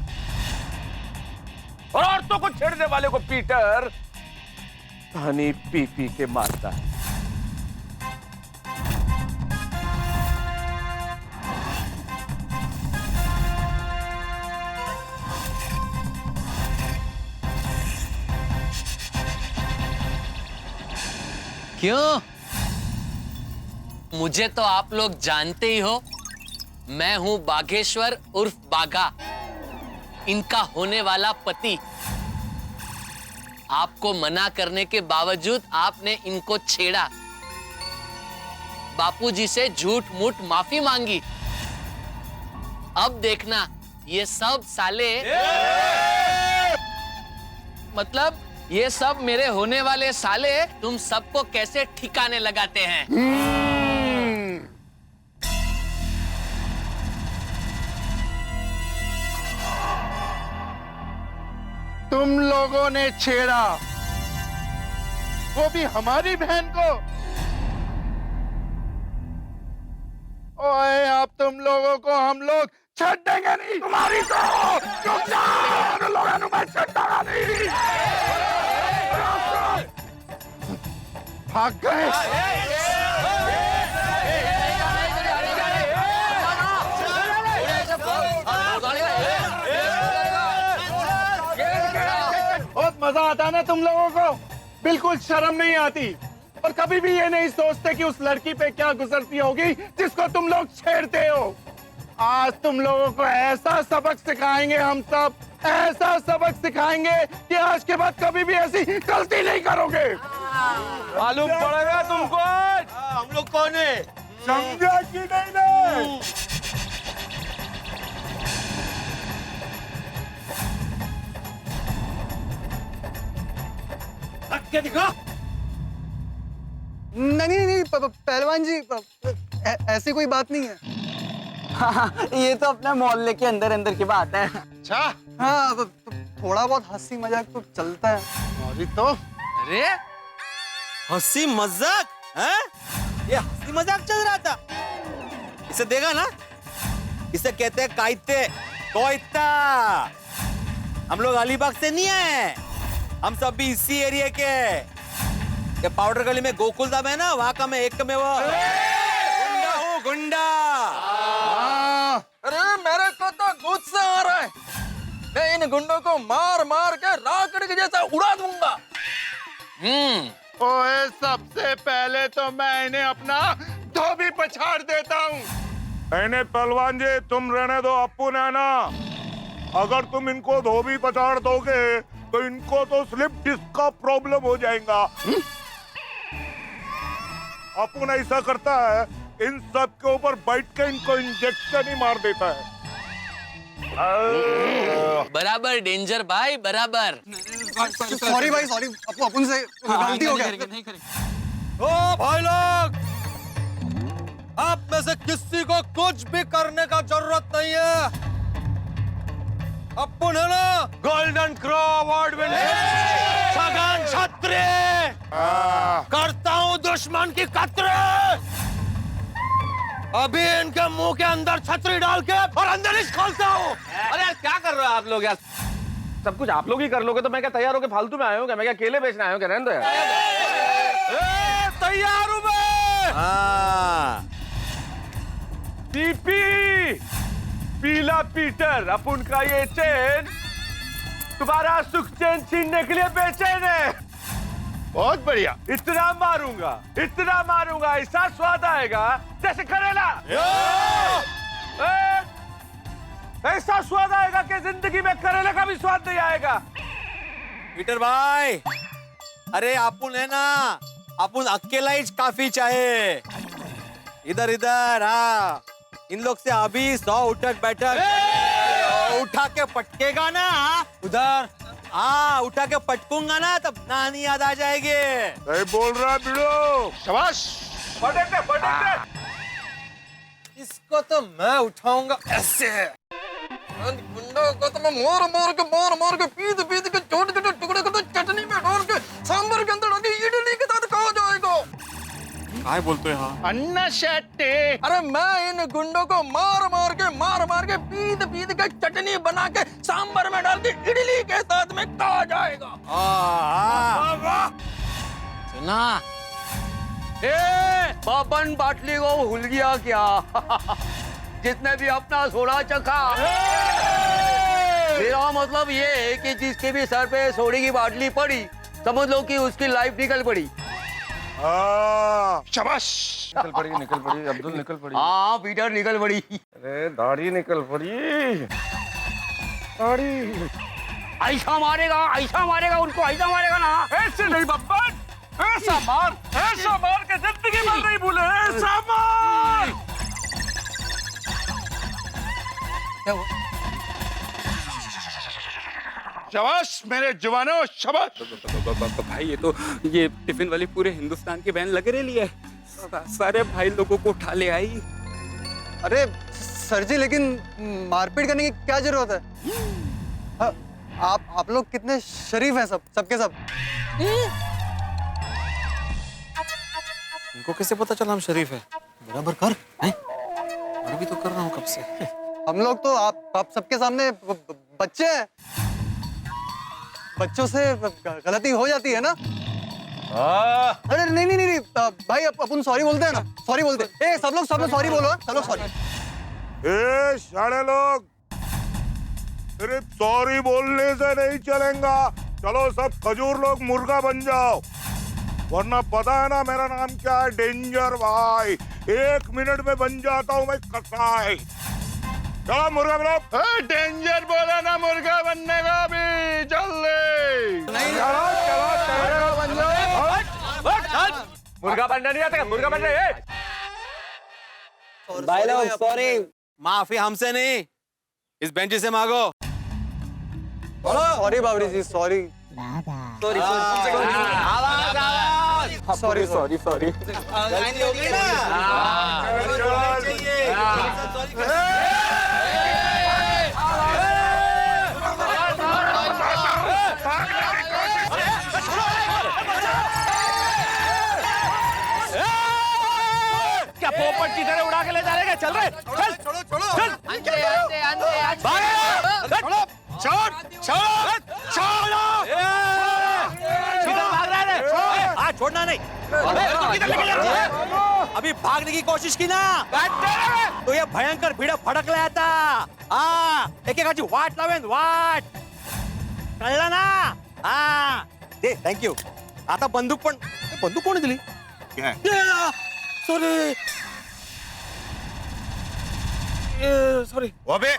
और औरतों को छेड़ने वाले को पीटर पानी पी पी के मारता है। क्यों? मुझे तो आप लोग जानते ही हो, मैं हूं बागेश्वर उर्फ बागा, इनका होने वाला पति। आपको मना करने के बावजूद आपने इनको छेड़ा, बापूजी से झूठ मूठ माफी मांगी। अब देखना ये सब साले, मतलब ये सब मेरे होने वाले साले तुम सबको कैसे ठिकाने लगाते हैं। तुम लोगों ने छेड़ा, वो भी हमारी बहन को। ओए अब तुम लोगों को हम लोग छड़ देंगे नहीं, तुम्हारी तो लोगों में छड़ाना नहीं। भाग गए। बहुत मजा आता है ना तुम लोगों को, बिल्कुल शर्म नहीं आती, और कभी भी ये नहीं सोचते कि उस लड़की पे क्या गुजरती होगी जिसको तुम लोग छेड़ते हो। आज तुम लोगों को ऐसा सबक सिखाएंगे हम सब, ऐसा सबक सिखाएंगे कि आज के बाद कभी भी ऐसी गलती नहीं करोगे। मालूम पड़ेगा तुमको आज हम लोग कौन है, समझा कि नहीं ना? क्या दिखा? नहीं, पहलवान जी, ऐसी कोई बात नहीं है। ये तो अपने मोहल्ले के अंदर अंदर की बात है। अच्छा, हाँ, थोड़ा बहुत हंसी मजाक तो चलता है। अभी तो अरे हंसी मजाक है? ये हंसी मजाक चल रहा था। इसे देगा ना, इसे कहते हैं कायते, कोयता। हम लोग अलीबाग से नहीं है, हम सब भी इसी एरिया के। ये पाउडर गली में गोकुल धाम है ना, वहां का मैं एक में वो गुंडा हूँ, गुंडा। अरे मेरे को तो गुस्सा आ रहा है। मैं इन गुंडों को मार मार के राकड़ के जैसा उड़ा दूंगा। ओए, सबसे पहले तो मैं इन्हें अपना धोबी पछाड़ देता हूँ। इन्हें पहलवान जी तुम रहने दो, अप्पू ने ना, अगर तुम इनको धोबी पछाड़ दोगे तो इनको तो स्लिप डिस्क का प्रॉब्लम हो जाएगा। अप्पू ने ऐसा करता है, इन सब के ऊपर बैठ के इनको इंजेक्शन ही मार देता है। बराबर डेंजर भाई, बराबर। सॉरी भाई, सॉरी। अपन से गलती हो गया। ओ भाई लोग, आप में से किसी को कुछ भी करने का जरूरत नहीं है। अपुन है ना golden crow award winner Chhagan छत्री, करता हूँ दुश्मन की कतरे। अभी इनके मुंह के अंदर छतरी डाल के और अंदर ही खोलता हूँ। अरे यार क्या कर रहे हो आप लोग यार? सब कुछ आप लोग ही कर लोगे तो मैं क्या तैयार होके फालतू में आया हूँ क्या? मैं क्या केले बेचने आया हूँ क्या? रहने दो यार। तैयार हूँ मैं। पीपी पीला पीटर, अपन का ये चेन तुम्हारा सुख चैन छीनने के लिए बेचैन है। बहुत बढ़िया। इतना मारूंगा ऐसा स्वाद आएगा जैसे करेला। ऐसा स्वाद आएगा कि जिंदगी में करेले का भी स्वाद नहीं आएगा। पीटर भाई, अरे अपुन है ना, अपुन अकेला ही काफी चाहे। इधर इधर, हाँ, इन लोग से अभी 100 उठक बैठक उठा के पटकेगा ना उधर, हाँ उठा के पटकूंगा ना, तब नानी याद आ जाएगी। सही बोल रहा है बिड़ो, शाबाश। इसको तो मैं उठाऊंगा ऐसे। गुंडों को तो मैं मार के पीद के छोटे टुकड़े को तो चटनी में डाल के सांभर के अंदर डाल के इडली के साथ खा जाएगा। काय बोलते हैं? अन्ना शेट्टी। अरे मैं इन गुंडों को मार मार के पीद के चटनी बना के सांभर में डाल के इडली के साथ में खा जाएगा। सुना, बबन बाटली को भूल गया क्या? जितने भी अपना सोडा चखा। मेरा मतलब ये है कि जिसके भी सर पे सोडे की बाटली पड़ी, समझ लो कि उसकी लाइफ निकल पड़ी। शाबाश। निकल पड़ी अब्दुल, निकल पड़ी। हाँ पीटर, निकल पड़ी। अरे दाढ़ी निकल पड़ी, दाढ़ी। ऐसा मारेगा उनको, ऐसा मारेगा ना। ऐसे नहीं बब्बन, ऐसा मार के जिंदगी भर नहीं भूले। ऐसा मार। शाबाश मेरे जवानों, शाबाश। भाई ये टिफिन वाली पूरे हिंदुस्तान की बहन लग रही है। सारे भाई लोगों को उठा ले आई। अरे सर जी, लेकिन मारपीट करने की क्या जरूरत है? आप लोग कितने शरीफ हैं, सबके सब। इनको कैसे पता चला हम शरीफ है? बराबर कर, मैं भी तो कर रहा हूँ कब से। हम लोग तो आप सबके सामने बच्चे हैं। बच्चों से गलती हो जाती है ना। अरे नहीं भाई, अपन सॉरी बोलते हैं ना, सॉरी बोलते हैं। सब लोग सॉरी बोलो, सब लोग सॉरी। सारे लोग, सिर्फ सॉरी बोलने से नहीं चलेगा। चलो सब खजूर लोग मुर्गा बन जाओ, वरना पता है ना मेरा नाम क्या है? डेंजर भाई। 1 मिनट में बन जाता हूँ मैं कसाई। चलो मुर्गा बनो। डेंजर बोला ना मुर्गा बनने का भी, जल्दी। चलो बन जाओ। मुर्गा बनना नहीं आता, मुर्गा बनना है। भाई लोग सॉरी, माफी हमसे नहीं, इस बेंच से मांगो। सॉरी बाबरी जी, सॉरी। सॉरी। गलती हो गई ना। रोबोट की तरह उड़ा के ले जा रहे हैं। चल रहे चल छोड़ो छोड़ो चल अंधे अंधे अंधे अंधे छोड़ो छोड़ छोड़ो छोड़ो किधर भाग रहा है? हाँ छोड़ना नहीं। किधर लेके जा रहा है? अभी भागने की कोशिश की ना तो ये भयंकर भीड़ फड़क लाया था। हाँ एक एक वाट लावेन वाट कळलं ना? हाँ दे थँक यू। आता बंदूक पण बंदूक कोणी दिली? सॉरी सॉरी अबे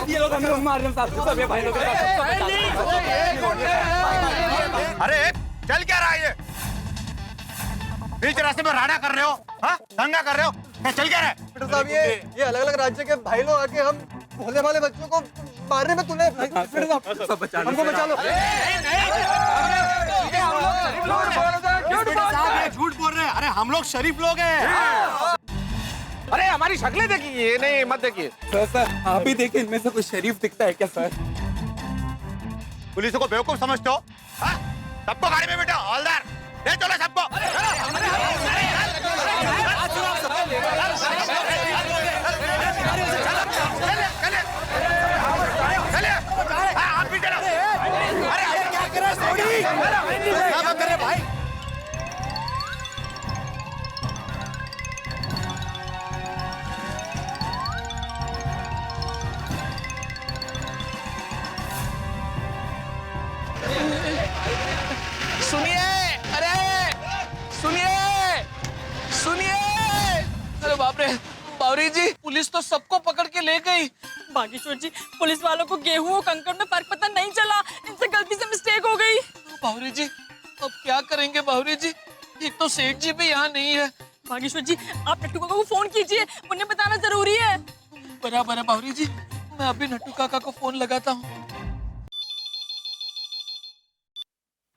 ये लोग हमें मार रहे हैं साहब। सब ये भाई लोग अरे चल क्या रहा है ये? बीच रास्ते में राडा कर रहे हो? हाँ दंगा कर रहे हो? क्या चल क्या रहा है? डॉक्टर साहब ये अलग अलग राज्य के भाई लोग आके हम भोले वाले बच्चों को मारने में तुले। सब बचा लो, हमको बचा लो। ये झूठ बोल रहे हैं। अरे हम लोग शरीफ लोग हैं। अरे हमारी शक्लें देखिए। नहीं मत देखिए सर आप ही देखिए इनमें से कोई शरीफ दिखता है क्या सर? पुलिस को बेवकूफ समझते हो? हाँ? सबको गाड़ी में बैठो हवलदार ले चलो सबको। चलिए आप भी चलो। अरे क्या कर रहे भाई? सुनिए, अरे सुनिए सुनिए। अरे बाप रे बावरी जी, पुलिस तो सबको पकड़ के ले गई। बागेश्वर जी, पुलिस वालों को गेहूं और कंकड़ में फर्क पता नहीं चला, इनसे गलती से मिस्टेक हो गई। बावरी जी अब क्या करेंगे बावरी जी? एक तो सेठ जी भी यहाँ नहीं है। बागेश्वर जी, आप नट्टू काका को फोन कीजिए, उन्हें बताना जरूरी है। बराबर है बावरी जी, मैं अभी नट्टू काका को फोन लगाता हूँ।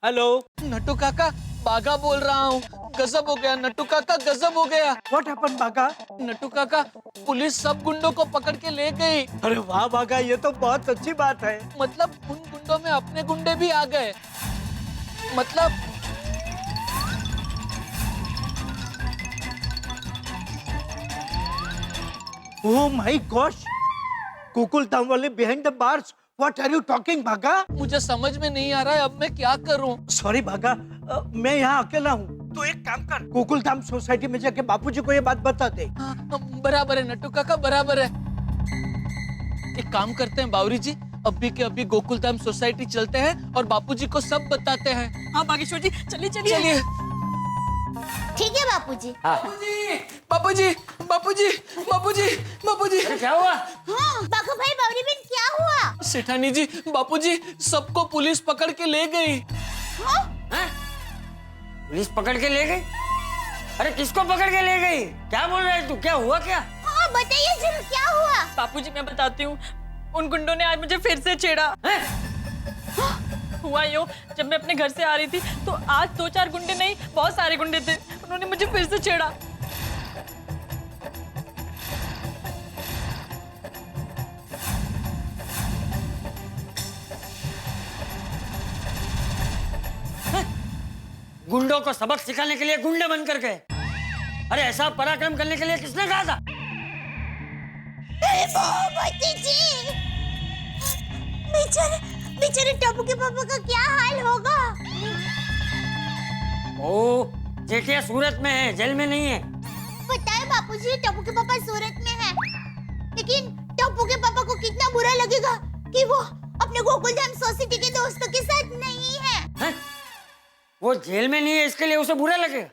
हेलो नट्टू काका, बागा बोल रहा हूँ। गजब हो गया नट्टू काका, गजब हो गया। व्हाट हैपेंड बागा? नट्टू काका, पुलिस सब गुंडों को पकड़ के ले गई। अरे वाह बागा, ये तो बहुत अच्छी बात है। मतलब उन गुंडों में अपने गुंडे भी आ गए। मतलब oh my gosh, Gokuldham वाले behind the bars. What are you talking Bagha? मुझे समझ में नहीं आ रहा है अब मैं क्या करूं। सॉरी बागा, मैं यहाँ अकेला हूँ। तो एक काम कर, गोकुल धाम सोसाइटी में जाके बापूजी को ये बात बता दे। बराबर है नट्टू काका, बराबर है। एक काम करते हैं बावरी जी, अभी के अभी गोकुल धाम सोसाइटी चलते हैं और बापूजी को सब बताते हैं। हाँ बागेश्वर जी, चलिए चलिए चलिए। ठीक है बापूजी। बापूजी बापूजी बापूजी बापूजी क्या हुआ? हाँ बाघू भाई बावरी बहन क्या हुआ? सेठानी जी, बापूजी सबको पुलिस पकड़ के ले गई। हाँ? पुलिस पकड़ के ले गई? अरे किसको पकड़ के ले गई? क्या बोल रहा है तू? क्या हुआ क्या? हाँ बताइए जरूर, क्या हुआ? बापूजी मैं बताती हूँ, उन गुंडों ने आज मुझे फिर से छेड़ा। हुआ यूं, जब मैं अपने घर से आ रही थी तो आज 2-4 गुंडे नहीं, बहुत सारे गुंडे थे, उन्होंने मुझे फिर से छेड़ा। गुंडों को सबक सिखाने के लिए गुंडे बनकर गए। अरे ऐसा पराक्रम करने के लिए किसने कहा था? अरे बाबूजी जी, बेचारे टप्पू के पापा का क्या हाल होगा? ओ, जेठिया सूरत में है, जेल में नहीं है। पता है बापूजी, टप्पू के पापा सूरत में है, लेकिन टप्पू के पापा को कितना बुरा लगेगा कि वो अपने गोकुल धाम सोसाइटी के दोस्तों के साथ नहीं है। वो जेल में नहीं है इसके लिए उसे बुरा लगेगा?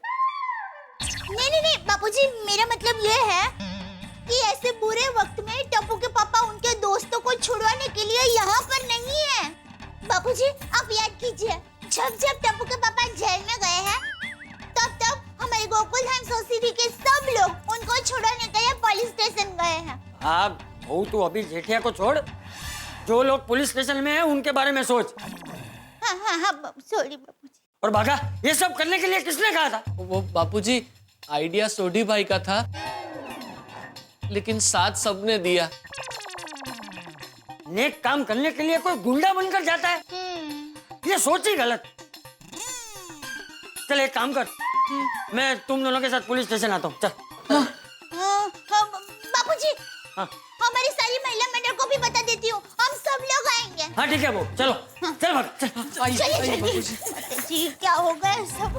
नहीं बापूजी, मेरा मतलब ये है कि ऐसे बुरे वक्त में टप्पू के पापा उनके दोस्तों को छुड़वाने के लिए यहाँ पर नहीं है। बापूजी आप याद कीजिए, जब टप्पू के पापा जेल में गए हैं तब हमारे गोकुल धाम सोसाइटी के सब लोग उनको छुड़वाने के लिए पुलिस स्टेशन गए हैं। आप वो तू अभी जेठिया को छोड़, जो लोग पुलिस स्टेशन में हैं उनके बारे में सोच। हाँ सॉरी बापूजी। और भागा, ये सब करने के लिए किसने कहा था? वो बापूजी आइडिया सोडी भाई का था, लेकिन साथ सबने दिया। नेक काम करने के लिए कोई गुंडा बनकर जाता है, ये सोच ही गलत। चल एक काम कर, मैं तुम दोनों के साथ पुलिस स्टेशन आता हूँ। चल। बापूजी, हमारी सारी महिला मंडल को भी बता देती हूँ, हम सब लोग आएंगे। हाँ ठीक है वो, चलो चल भाग चल। चलिए जी, क्या हो गया सब?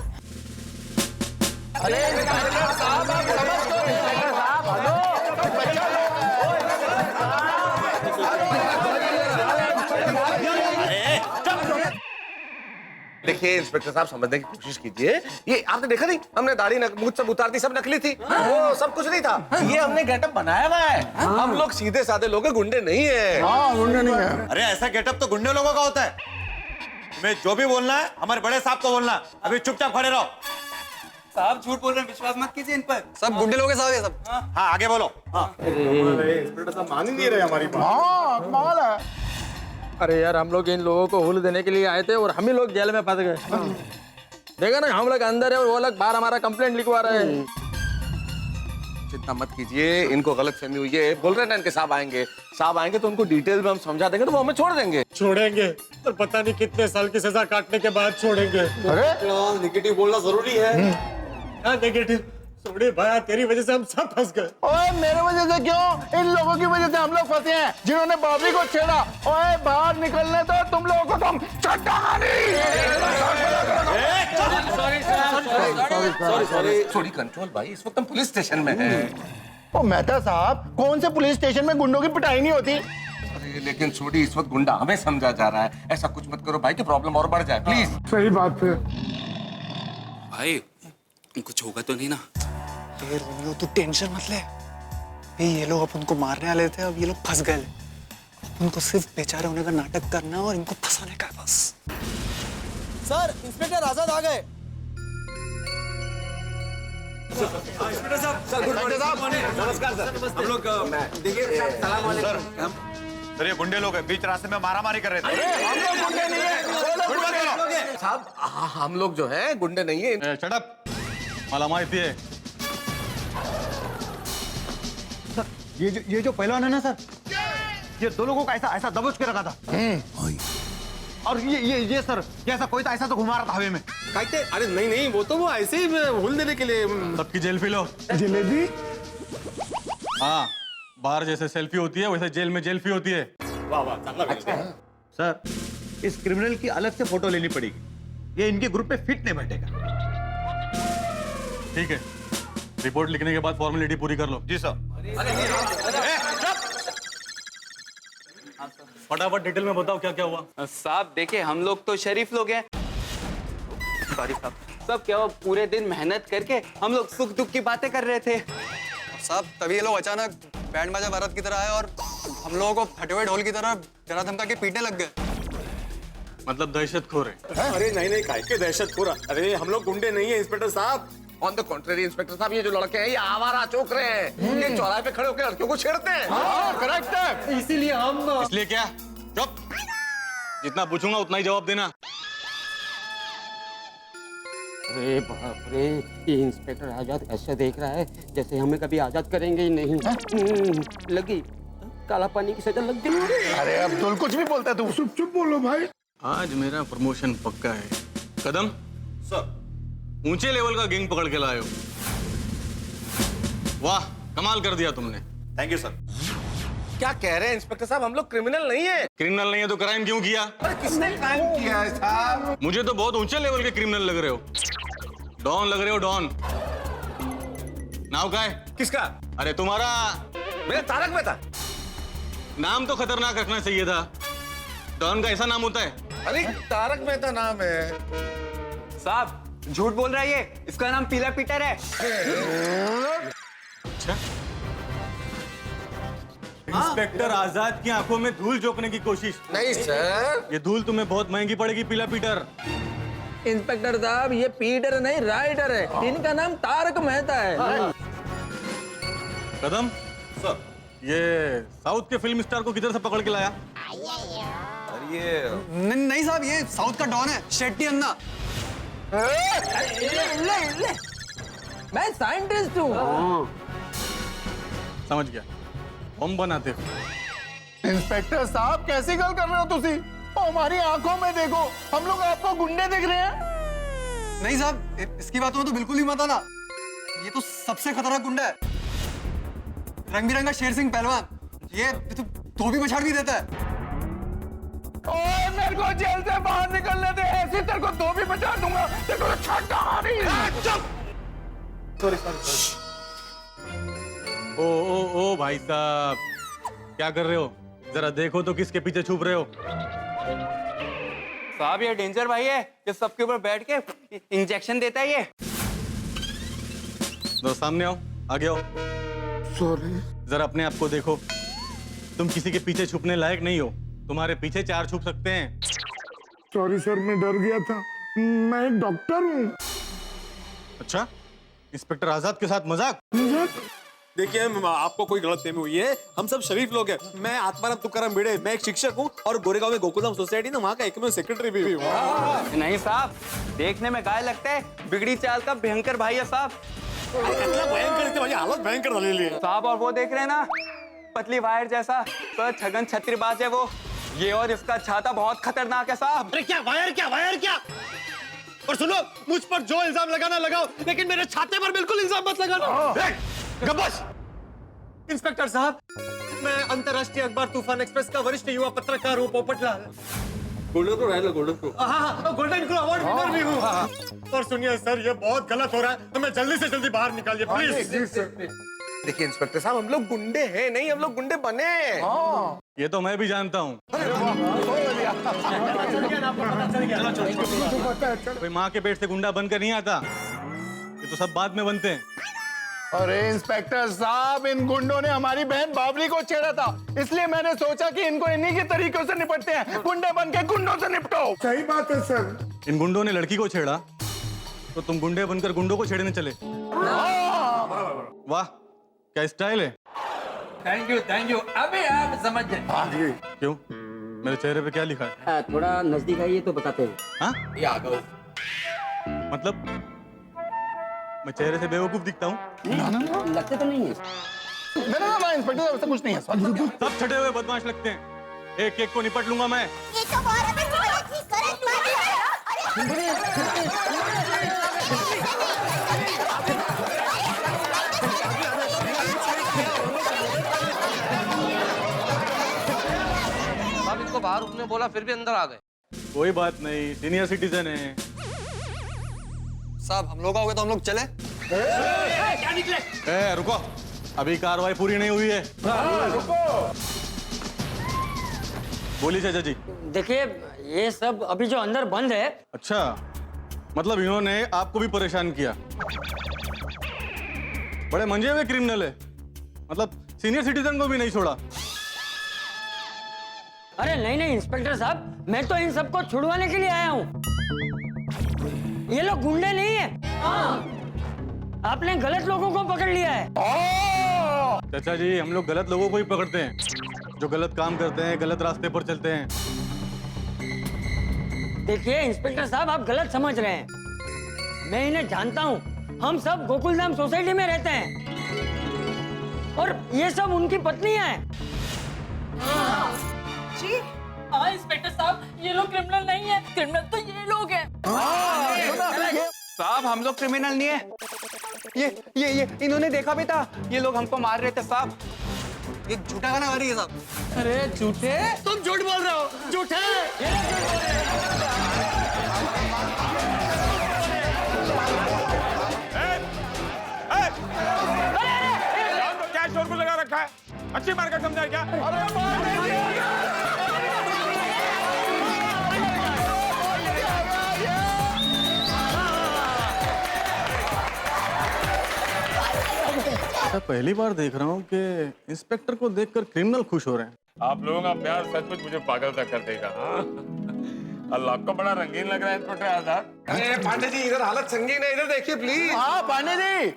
देखिए इंस्पेक्टर साहब, समझने की कोशिश कीजिए। ये आपने देखा नहीं, हमने दाढ़ी मुझ सब उतार दी, सब नकली थी। वो सब कुछ नहीं था। ये हमने गेटअप बनाया हुआ है। हम लोग सीधे साधे लोग हैं, गुंडे नहीं है। गुंडे नहीं है। अरे ऐसा गेटअप तो गुंडे लोगों का होता है। तुम्हें जो भी बोलना है हमारे बड़े साहब को बोलना। अभी चुपचाप खड़े रहो। साहब झूठ बोल रहे हैं, विश्वास मत कीजिए इन पर। सब गुंडे लोग हैं साहब, ये सब। हाँ आगे बोलो। इंस्पेक्टर साहब मान ही नहीं रहे हमारी बात। हाँ कमाल है। अरे यार, हम लोग इन लोगों को हुल देने के लिए आए थे और हम ही लोग जेल में फंस गए। देखा ना, हम लोग अंदर है और वो लोग बाहर हमारा कंप्लेंट लिखवा रहे हैं। चिंता मत कीजिए, इनको गलत फहमी हुई है। बोल रहे हैं ना इनके साहब आएंगे तो उनको डिटेल में हम समझा देंगे, तो वो हमें छोड़ देंगे। छोड़ेंगे तो पता नहीं कितने साल की सजा काटने के बाद छोड़ेंगे। अरे निगेटिव बोलना जरूरी है। नेगेटिव सोडी भाई, तेरी वजह से हम सब फंस गए। ओए मेरे वजह से क्यों? इन लोगों की वजह से हम लोग फंसे हैं, जिन्होंने बाबरी को छेड़ा। ओए बाहर निकलने तो तुम लोगों को तुम सॉरी कंट्रोल भाई, इस वक्त हम पुलिस स्टेशन में हैं। ओ मेहता साहब, कौन से पुलिस स्टेशन में गुंडों की पिटाई नहीं होती? अरे लेकिन छोड़ी, इस वक्त गुंडा हमें समझा जा रहा है। ऐसा कुछ मत करो भाई कि प्रॉब्लम और बढ़ जाए, प्लीज। सही बात है भाई, कुछ होगा तो नहीं ना? रोमियो तू टेंशन मत ले। ये लोग अपन को मारने वाले थे, अब ये लोग फंस गए। उनको सिर्फ बेचारे होने का नाटक करना और इनको फंसाने का है बस। सर, इंस्पेक्टर आजाद आ गए। इंस्पेक्टर साहब, नमस्कार सर। हम लोग देखिए सर, ये गुंडे लोग हैं, बीच रास्ते में मारामारी कर रहे थे। हम लोग गुंडे नहीं है। साहब हम लोग जो है गुंडे नहीं है। शट अप, मालामाल थी है। सर, ये जो पहलवान है ना सर, ये दो लोगों का ऐसा दबोच के रखा था। और ये सर, ये ऐसा कोई था, ऐसा तो घुमा रहा था हवा में। कहते अरे नहीं, वो ऐसे ही हुल देने के लिए। सबकी जेल फी लो। जलेबी? हाँ, बाहर जैसे सेल्फी होती है वैसे जेल में जेल फी होती है। वाह वाह, सर, इस क्रिमिनल की अलग से फोटो लेनी पड़ेगी, ये इनके ग्रुप पे फिट नहीं बैठेगा। ठीक है, रिपोर्ट लिखने के बाद फॉर्मेलिटी पूरी कर लो। जी सर। फटाफट डिटेल में बताओ क्या क्या हुआ। साहब देखिए, हम लोग तो शरीफ लोग हैं। सॉरी साहब। सब क्या, पूरे दिन मेहनत करके हम लोग सुख दुख की बातें कर रहे थे। साहब तभी ये लोग अचानक बैंड बाजा भारत की तरह आए और हम लोगों को फटे हुए ढोल की तरह डरा धमका के पीटने लग गए। मतलब दहशतखोर है। अरे नहीं, काहे के दहशतखोर? अरे हम लोग गुंडे नहीं है इंस्पेक्टर साहब। ऑन द कॉन्ट्रेरी इंस्पेक्टर साहब, ये जो लड़के हैं ये आवारा चौक रहे हैं। ये चौराहे पे खड़े होकर लड़कियों को छेड़ते हैं। करेक्ट है। इसीलिए हम। इसलिए क्या? चुप, जितना पूछूंगा उतना ही जवाब देना। अरे बाप रे, ये इंस्पेक्टर आजाद ऐसा देख रहा है जैसे हमें कभी आजाद करेंगे ही नहीं। लगी काला पानी की सजा लग गई। अरे अब्दुल कुछ भी बोलता है तू, चुप बोलो भाई। आज मेरा प्रमोशन पक्का है। कदम सर, ऊंचे लेवल का गैंग पकड़ के लाए हो। वाह, कमाल कर दिया तुमने। Thank you sir. क्या कह रहे हैं इंस्पेक्टर साहब? हम लोग क्रिमिनल नहीं है। क्रिमिनल नहीं है तो क्राइम क्यों किया? अरे किसने क्राइम किया है साहब? मुझे तो बहुत ऊंचे लेवल के क्रिमिनल लग रहे हो। डॉन लग रहे हो, डॉन। नाम क्या है? किसका? अरे तुम्हारा। मेरा तारक मेहता। नाम तो खतरनाक रखना चाहिए था। डॉन का ऐसा नाम होता है? अरे तारक मेहता नाम है। साहब झूठ बोल रहा है ये, इसका नाम पीला पीटर है। अच्छा, इंस्पेक्टर आजाद की आंखों में धूल झोंकने की कोशिश। नहीं सर, ये धूल तुम्हें बहुत महंगी पड़ेगी पीला पीटर। इंस्पेक्टर साहब, ये पीटर नहीं राइटर है। इनका नाम तारक मेहता है। कदम सर, ये साउथ के फिल्म स्टार को किधर से पकड़ के लाया? नहीं साहब, ये साउथ का डॉन है, शेट्टी अन्ना। मैं साइंटिस्ट हूँ। समझ गया, बम बनाते हो। इंस्पेक्टर साहब कैसी गल कर रहे हो तुसी? ओ, हमारी आंखों में देखो, हम लोग आपको गुंडे दिख रहे हैं। नहीं साहब, इसकी बातों में तो बिल्कुल ही मत आना। ये तो सबसे खतरनाक गुंडा है, रंग बिरंगा शेर सिंह पहलवान। ये तो धोबी पछाड़ भी देता है। ओए मेरे को जेल से बाहर निकलने दे, ऐसे तेरे को धोबी पछाड़ दूंगा, तेरे को छक्का मारी। चुप। Sorry sorry. ओ भाई साहब, क्या कर रहे हो? जरा देखो तो किसके पीछे छुप रहे हो? साहब ये डेंजर भाई है, जो सबके ऊपर बैठ के इंजेक्शन देता है ये। तो सामने आओ, आगे आओ। सॉरी। जरा अपने आप को देखो, तुम किसी के पीछे छुपने लायक नहीं हो। तुम्हारे पीछे 4 छुप सकते हैं। सॉरी सर, मैं डर गया था, मैं एक डॉक्टर हूँ। अच्छा, इंस्पेक्टर आजाद के साथ मजाक? देखिए, आपको कोई गलतफहमी हुई है। हम सब शरीफ लोग हैं। मैं आत्माराम तुकाराम भिड़े, मैं एक शिक्षक हूँ और गोरेगांव में गोकुलधाम सोसाइटी ना वहाँ का एकमेव सेक्रेटरी भी हूँ। नहीं साहब, देखने में गाय लगता है, बिगड़ी चाल का भयंकर भाई है साहब। भयंकर, मुझे हालत भयंकर डाली साहब। और वो देख रहे हैं ना, पतली वायर जैसा तो छगन छत्रीबाज है वो। ये और इसका छाता बहुत खतरनाक है साहब। अरे क्या वायर, क्या वायर, क्या? और सुनो, मुझ पर जो इल्जाम लगाना लगाओ, लेकिन मेरे छाते पर बिल्कुल इल्जाम मत लगाना। गबस! इंस्पेक्टर साहब, मैं अंतर्राष्ट्रीय अखबार तूफान एक्सप्रेस का वरिष्ठ युवा पत्रकार हूँ, पोपटलाल। गोल्डन क्रो है, गोल्डन क्रो। हाँ, गोल्डन क्रो अवार्ड विनर भी हूँ। और सुनिए सर, ये बहुत गलत हो रहा है, हमें जल्दी से जल्दी बाहर निकालिए प्लीज। देखिए इंस्पेक्टर साहब, हम लोग गुंडे हैं नहीं, हम लोग गुंडे बने। ये तो मैं भी जानता हूँ। कोई माँ के पेट से गुंडा बनकर नहीं आता, ये तो सब बाद में बनते हैं। अरे इंस्पेक्टर साहब, इन गुंडों ने हमारी बहन बाबरी को छेड़ा था, इसलिए मैंने सोचा कि इनको इन्हीं के तरीकों से निपटते हैं। गुंडे बन के गुंडों से निपटो। सही बात है सर। इन गुंडों ने लड़की को छेड़ा तो तुम गुंडे बनकर गुंडों को छेड़ने चले। वाह, क्या स्टाइल है। थैंक यू, अभी आप समझ गए। क्यों, मेरे चेहरे पे क्या लिखा है? थोड़ा नजदीक आइए तो बताते हैं। हाँ? ये आ गए। मतलब मैं चेहरे से बेवकूफ दिखता हूँ? लगते तो नहीं है। ना इंस्पेक्टर साहब, ऐसा कुछ नहीं है। सब छठे हुए बदमाश लगते हैं, एक एक को निपट लूंगा मैं। ये तो बहुत ही गलत बात है। अब इनको बाहर रुकने बोला, फिर भी अंदर आ गए। कोई बात नहीं, सीनियर सिटीजन है। साहब, हम लोग आओगे तो हम लोग चले। क्या निकले? रुको, अभी कार्रवाई पूरी नहीं हुई है। रुको। बोली चाचा जी। देखिए, ये सब अभी जो अंदर बंद है। अच्छा, मतलब इन्होंने आपको भी परेशान किया। बड़े मंजे हुए क्रिमिनल है, मतलब सीनियर सिटीजन को भी नहीं छोड़ा। अरे नहीं इंस्पेक्टर साहब, मैं तो इन सबको छुड़वाने के लिए आया हूँ। ये लोग गुंडे नहीं है। आपने गलत लोगों को पकड़ लिया है। चाचा जी, हम लोग गलत लोगों को ही पकड़ते हैं, जो गलत काम करते हैं, गलत रास्ते पर चलते हैं। देखिए इंस्पेक्टर साहब, आप गलत समझ रहे हैं। मैं इन्हें जानता हूँ, हम सब गोकुलधाम सोसाइटी में रहते हैं और ये सब उनकी पत्नियां हैं। जी हाँ इंस्पेक्टर साहब, ये लोग क्रिमिनल नहीं है, क्रिमिनल तो ये लोग हैं। साहब, हम लोग क्रिमिनल नहीं है। ये इन्होंने देखा भी था, ये लोग हमको मार रहे थे साहब। ये झूठा गाना गा रही है साहब। अरे झूठे, तुम झूठ बोल रहे हो, झूठे। क्या शोरगुल लगा रखा है? अच्छी मार्केट समझा क्या? पहली बार देख रहा हूँ कि इंस्पेक्टर को देखकर क्रिमिनल खुश हो रहे हैं। आप लोगों का प्यार सचमुच मुझे पागल सा कर देगा। अल्लाह को बड़ा रंगीन लग रहा है इंस्पेक्टर आजाद। अरे पांडे जी, इधर हालत संगीन है, इधर देखिए प्लीज। हाँ पांडे जी।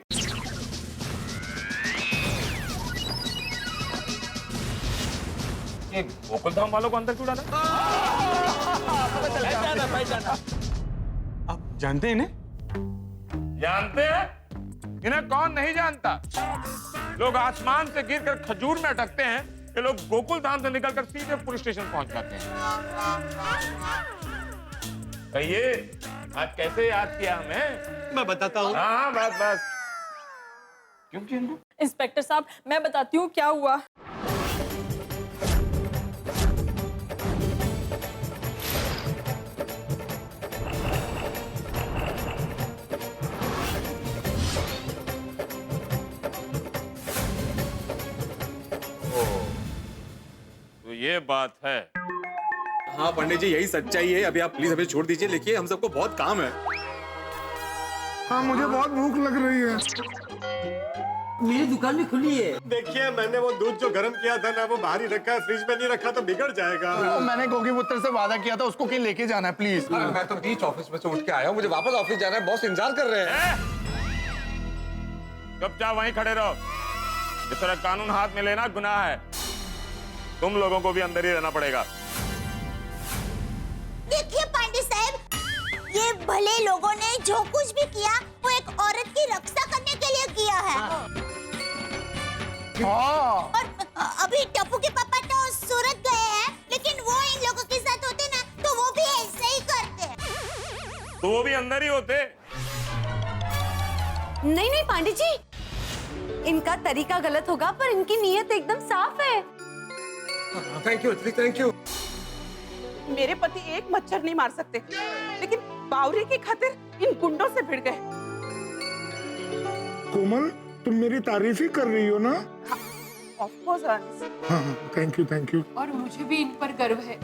ये गोकुलधाम वालों को अंदर क्यों डाला? आप जानते हैं इन्हें? जानते हैं? इन्हें कौन नहीं जानता? लोग आसमान से गिरकर खजूर में अटकते हैं, ये लोग गोकुलधाम से निकलकर सीधे पुलिस स्टेशन पहुंच जाते हैं। कहिए, आज कैसे याद किया हमें? मैं बताता हूँ। हाँ बस बस। क्यों? इंस्पेक्टर साहब मैं बताती हूँ क्या हुआ। तो ये बात है। हाँ पंडित जी, यही सच्चाई है। अभी आप प्लीज हमें छोड़ दीजिए, देखिए हम सबको बहुत काम है। हाँ मुझे बहुत भूख लग रही है। मेरी दुकान भी खुली है। देखिए मैंने वो दूध जो गर्म किया था ना, वो बाहर ही रखा है, फ्रिज में नहीं रखा तो बिगड़ जाएगा। मैंने गोगी पुत्र से वादा किया था, उसको कहीं लेके जाना है प्लीज। मैं तो बीच ऑफिस में से उठ के आया हूँ, मुझे वापस ऑफिस जाना है, बॉस इंतजार कर रहे हैं। चुपचाप वहीं खड़े रहो। इस तरह कानून हाथ में लेना गुनाह है। तुम लोगों को भी अंदर ही रहना पड़ेगा। देखिए पांडे साहब, ये भले लोगों ने जो कुछ भी किया वो एक औरत की रक्षा करने के लिए किया है। और अभी टप्पू के पापा तो सूरत गए हैं, लेकिन वो इन लोगों के साथ होते ना तो वो भी ऐसे ही करते। तो वो भी अंदर ही होते। नहीं नहीं पांडे जी, इनका तरीका गलत होगा पर इनकी नीयत एकदम साफ है। Thank you, thank you. मेरे पति एक मच्छर नहीं मार सकते, लेकिन बावरी की खातिर इन गुंडों से भिड़ गए। कोमल, तुम मेरी तारीफ ही कर रही हो ना? Of course. हाँ थैंक यू। और मुझे भी इन पर गर्व है।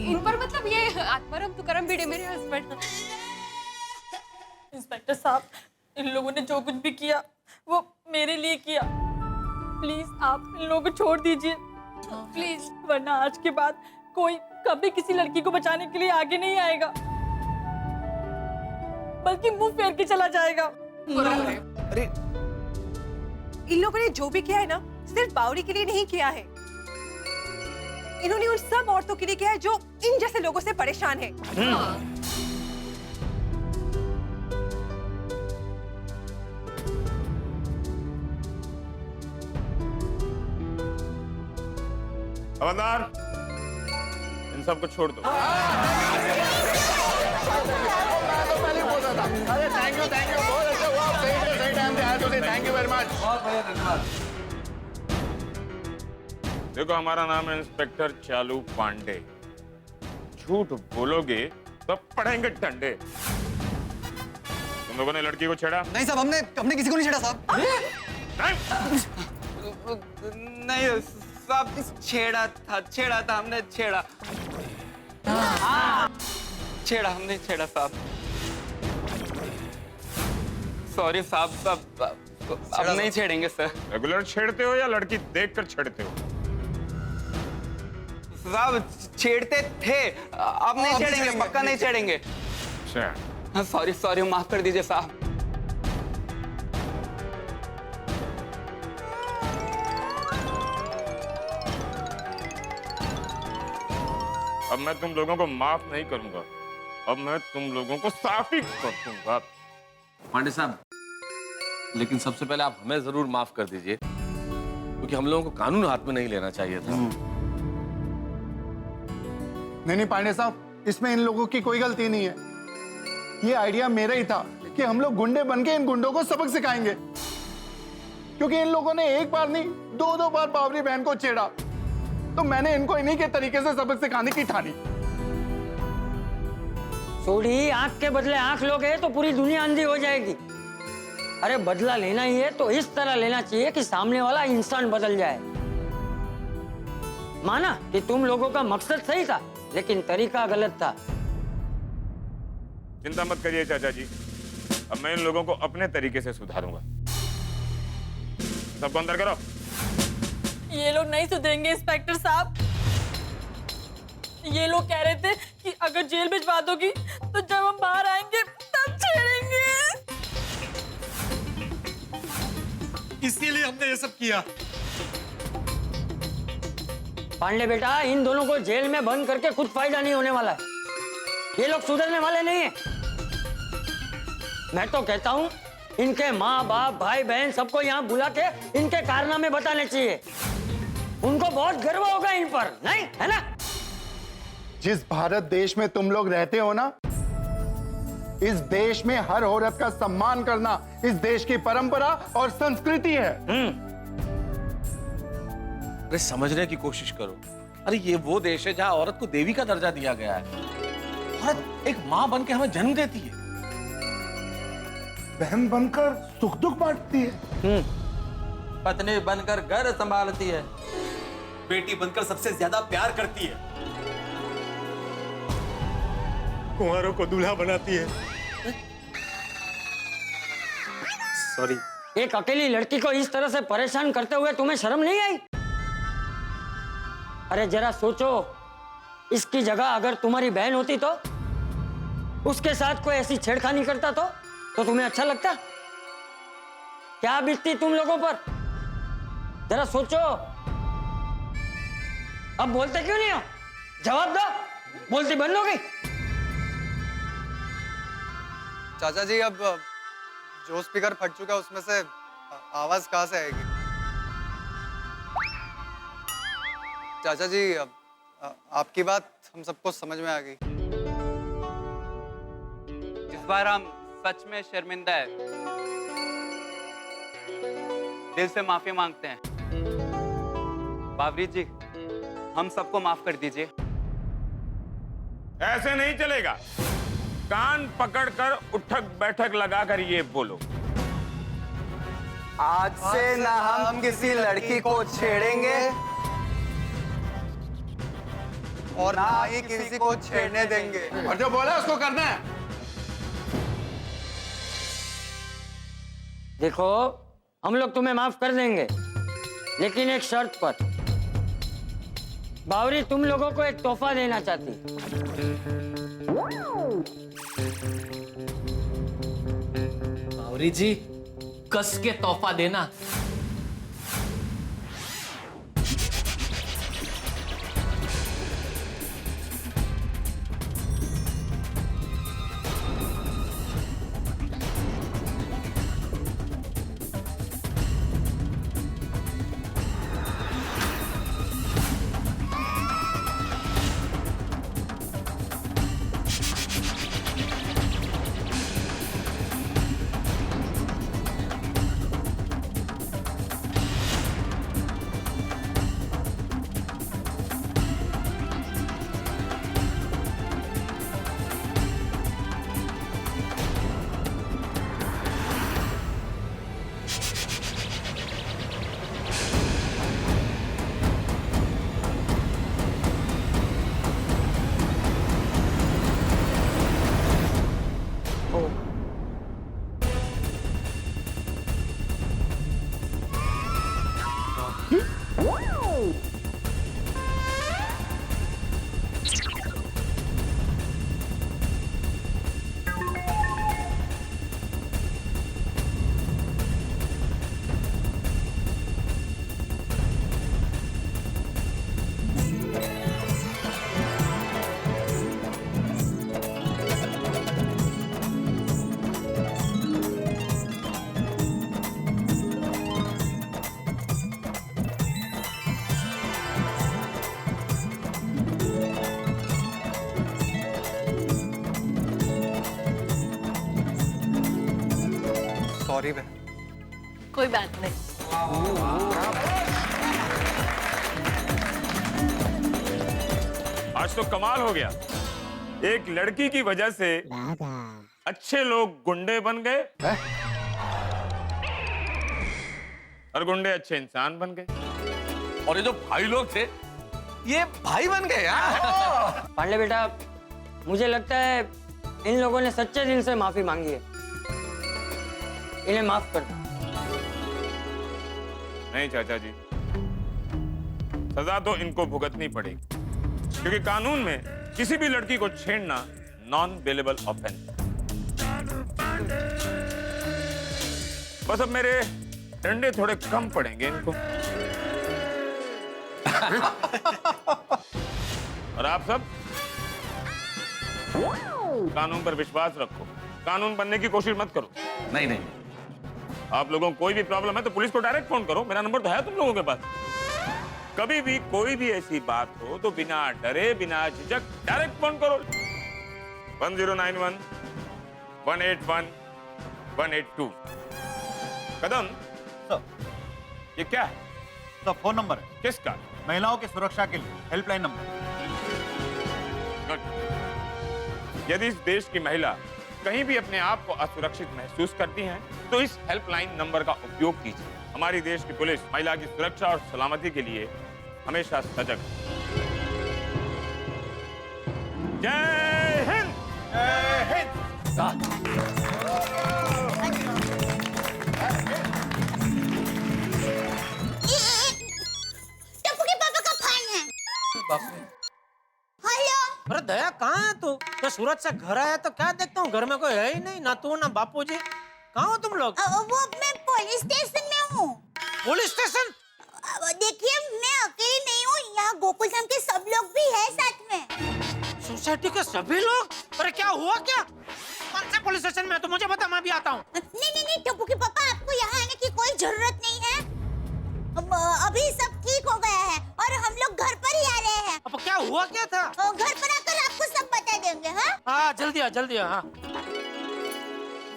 इन पर मतलब ये आत्माराम तुकाराम भिड़े मेरे हस्बैंड। इंस्पेक्टर साहब, इन लोगों ने जो कुछ भी किया वो मेरे लिए किया। प्लीज आप इन लोगों को छोड़ दीजिए प्लीज, वरना आज के बाद कोई कभी किसी लड़की को बचाने के लिए आगे नहीं आएगा, बल्कि मुंह फेर के चला जाएगा। अरे इन लोगों ने जो भी किया है ना, सिर्फ बावरी के लिए नहीं किया है। इन्होंने उन सब औरतों के लिए किया है जो इन जैसे लोगों से परेशान है। खबरदार, इन सबको छोड़ दो। अरे थैंक यू बहुत अच्छा हुआ। सही टाइम पे आए तो थैंक यू वेरी मच। बहुत बढ़िया, धन्यवाद। देखो हमारा नाम है इंस्पेक्टर चालू पांडे। झूठ बोलोगे तो पड़ेंगे डंडे। तुम लोगों ने लड़की को छेड़ा? नहीं साहब, हमने किसी को नहीं छेड़ा साहब। नहीं साहब, छेड़ा था हमने, छेड़ा हमने छेड़ा साहब। सॉरी साहब, अब नहीं छेड़ेंगे सर। रेगुलर छेड़ते हो या लड़की देखकर छेड़ते हो? साहब छेड़ते थे, अब नहीं छेड़ेंगे, पक्का नहीं छेड़ेंगे। अच्छा, सॉरी माफ कर दीजिए साहब। अब मैं तुम लोगों को माफ नहीं करूंगा, अब मैं तुम लोगों को साफ ही कर दूंगा। पांडे साहब, लेकिन सबसे पहले आप हमें जरूर माफ कर दीजिए, क्योंकि हम लोगों को कानून हाथ में नहीं लेना चाहिए था। नहीं पांडे साहब, इसमें इन लोगों की कोई गलती नहीं है। ये आइडिया मेरा ही था कि हम लोग गुंडे बनके इन गुंडों को सबक सिखाएंगे, क्योंकि इन लोगों ने एक बार नहीं दो बार बावरी बहन को छेड़ा, तो मैंने इनको इन्हीं के तरीके से सबक सिखाने की ठानी। सोड़ी, आंख के बदले आंख लोगे तो पूरी दुनिया अंधी हो जाएगी। अरे बदला लेना ही है तो इस तरह लेना चाहिए कि सामने वाला इंसान बदल जाए। माना कि तुम लोगों का मकसद सही था, लेकिन तरीका गलत था। चिंता मत करिए चाचा जी, अब मैं इन लोगों को अपने तरीके से सुधारूंगा। सबको अंदर करो। ये लोग नहीं सुधरेंगे इंस्पेक्टर साहब। ये लोग कह रहे थे कि अगर जेल भिजवा दोगी तो जब हम बाहर आएंगे तब छेड़ेंगे। इसीलिए हमने ये सब किया। पांडे बेटा, इन दोनों को जेल में बंद करके कुछ फायदा नहीं होने वाला है। ये लोग सुधरने वाले नहीं हैं। मैं तो कहता हूँ इनके माँ बाप भाई बहन सबको यहाँ बुला के इनके कारनामे बताने चाहिए। उनको बहुत गर्व होगा इन पर, नहीं है ना? जिस भारत देश में तुम लोग रहते हो ना, इस देश में हर औरत का सम्मान करना इस देश की परंपरा और संस्कृति है। अरे समझने की कोशिश करो। अरे ये वो देश है जहां औरत को देवी का दर्जा दिया गया है। औरत एक माँ बन के हमें जन्म देती है, बहन बनकर सुख दुख बांटती है, पत्नी बनकर घर संभालती है, बेटी बनकर सबसे ज्यादा प्यार करती है, कुंवारों को दूल्हा बनाती है। सॉरी। एक अकेली लड़की को इस तरह से परेशान करते हुए तुम्हें शर्म नहीं आई? अरे जरा सोचो, इसकी जगह अगर तुम्हारी बहन होती तो उसके साथ कोई ऐसी छेड़खानी करता तो तुम्हें अच्छा लगता? क्या बीतती तुम लोगों पर? जरा सोचो। अब बोलते क्यों नहीं हो? जवाब दो, बोलती बंद हो गई। चाचा जी, अब जो स्पीकर फट चुका है उसमें से आवाज कहाँ से आएगी? चाचा जी, आपकी बात हम सबको समझ में आ गई। इस बार हम सच में शर्मिंदा है, दिल से माफी मांगते हैं। बावरी जी, हम सबको माफ कर दीजिए। ऐसे नहीं चलेगा। कान पकड़कर उठक बैठक लगाकर ये बोलो, आज से ना हम किसी लड़की को छेड़ेंगे और ना ही किसी को छेड़ने देंगे। और जो बोला उसको करना है। देखो, हम लोग तुम्हें माफ कर देंगे, लेकिन एक शर्त पर। बावरी तुम लोगों को एक तोहफा देना चाहती। बावरी जी, कस के तोहफा देना। सॉरी बहन। कोई बात नहीं। आज तो कमाल हो गया। एक लड़की की वजह से अच्छे लोग गुंडे बन गए और गुंडे अच्छे इंसान बन गए। और ये जो भाई लोग थे, ये भाई बन गए यार। पांडे बेटा, मुझे लगता है इन लोगों ने सच्चे दिल से माफी मांगी है। इन्हें माफ कर दो। नहीं चाचा जी, सजा तो इनको भुगतनी पड़ेगी, क्योंकि कानून में किसी भी लड़की को छेड़ना नॉन बेलेबल ऑफेंस। बस अब मेरे डंडे थोड़े कम पड़ेंगे इनको। और आप सब कानून पर विश्वास रखो, कानून बनने की कोशिश मत करो। नहीं नहीं, आप लोगों को कोई भी प्रॉब्लम है तो पुलिस को डायरेक्ट फोन करो, मेरा नंबर तो है तुम लोगों के पास। कभी भी कोई भी ऐसी बात हो तो बिना डरे बिना झिझक डायरेक्ट फोन करो 1091 181 182। कदम ये क्या है? तो फोन नंबर है किसका? महिलाओं की सुरक्षा के लिए हेल्पलाइन नंबर। यदि इस देश की महिला कहीं भी अपने आप को असुरक्षित महसूस करती हैं, तो इस हेल्पलाइन नंबर का उपयोग कीजिए। हमारी देश की पुलिस महिला की सुरक्षा और सलामती के लिए हमेशा सजग है। जय हिंद। जय हिंद। टप्पू के पापा का फोन है। हेलो। अरे दया कहाँ है तू? तो सूरत से घर आया तो क्या देखता हूँ, घर में कोई है ही नहीं, ना तू ना बापूजी। कहाँ हो तुम लोग? वो मैं पुलिस स्टेशन में हूँ। Police station? देखिए मैं अकेली नहीं हूँ, यहाँ गोकुलधाम के सब लोग भी हैं साथ में। सोसाइटी के सभी लोग? अरे क्या हुआ क्या? कौन से पुलिस स्टेशन में है? तो मुझे बता, मैं भी आता हूँ। नहीं टप्पू के पापा, आपको यहाँ आने की कोई जरूरत नहीं है। अभी सब ठीक हो गया है और हम लोग घर पर ही आ रहे हैं। अब क्या हुआ क्या था? घर पर आकर आपको सब बता देंगे। हाँ जल्दी आ। हाँ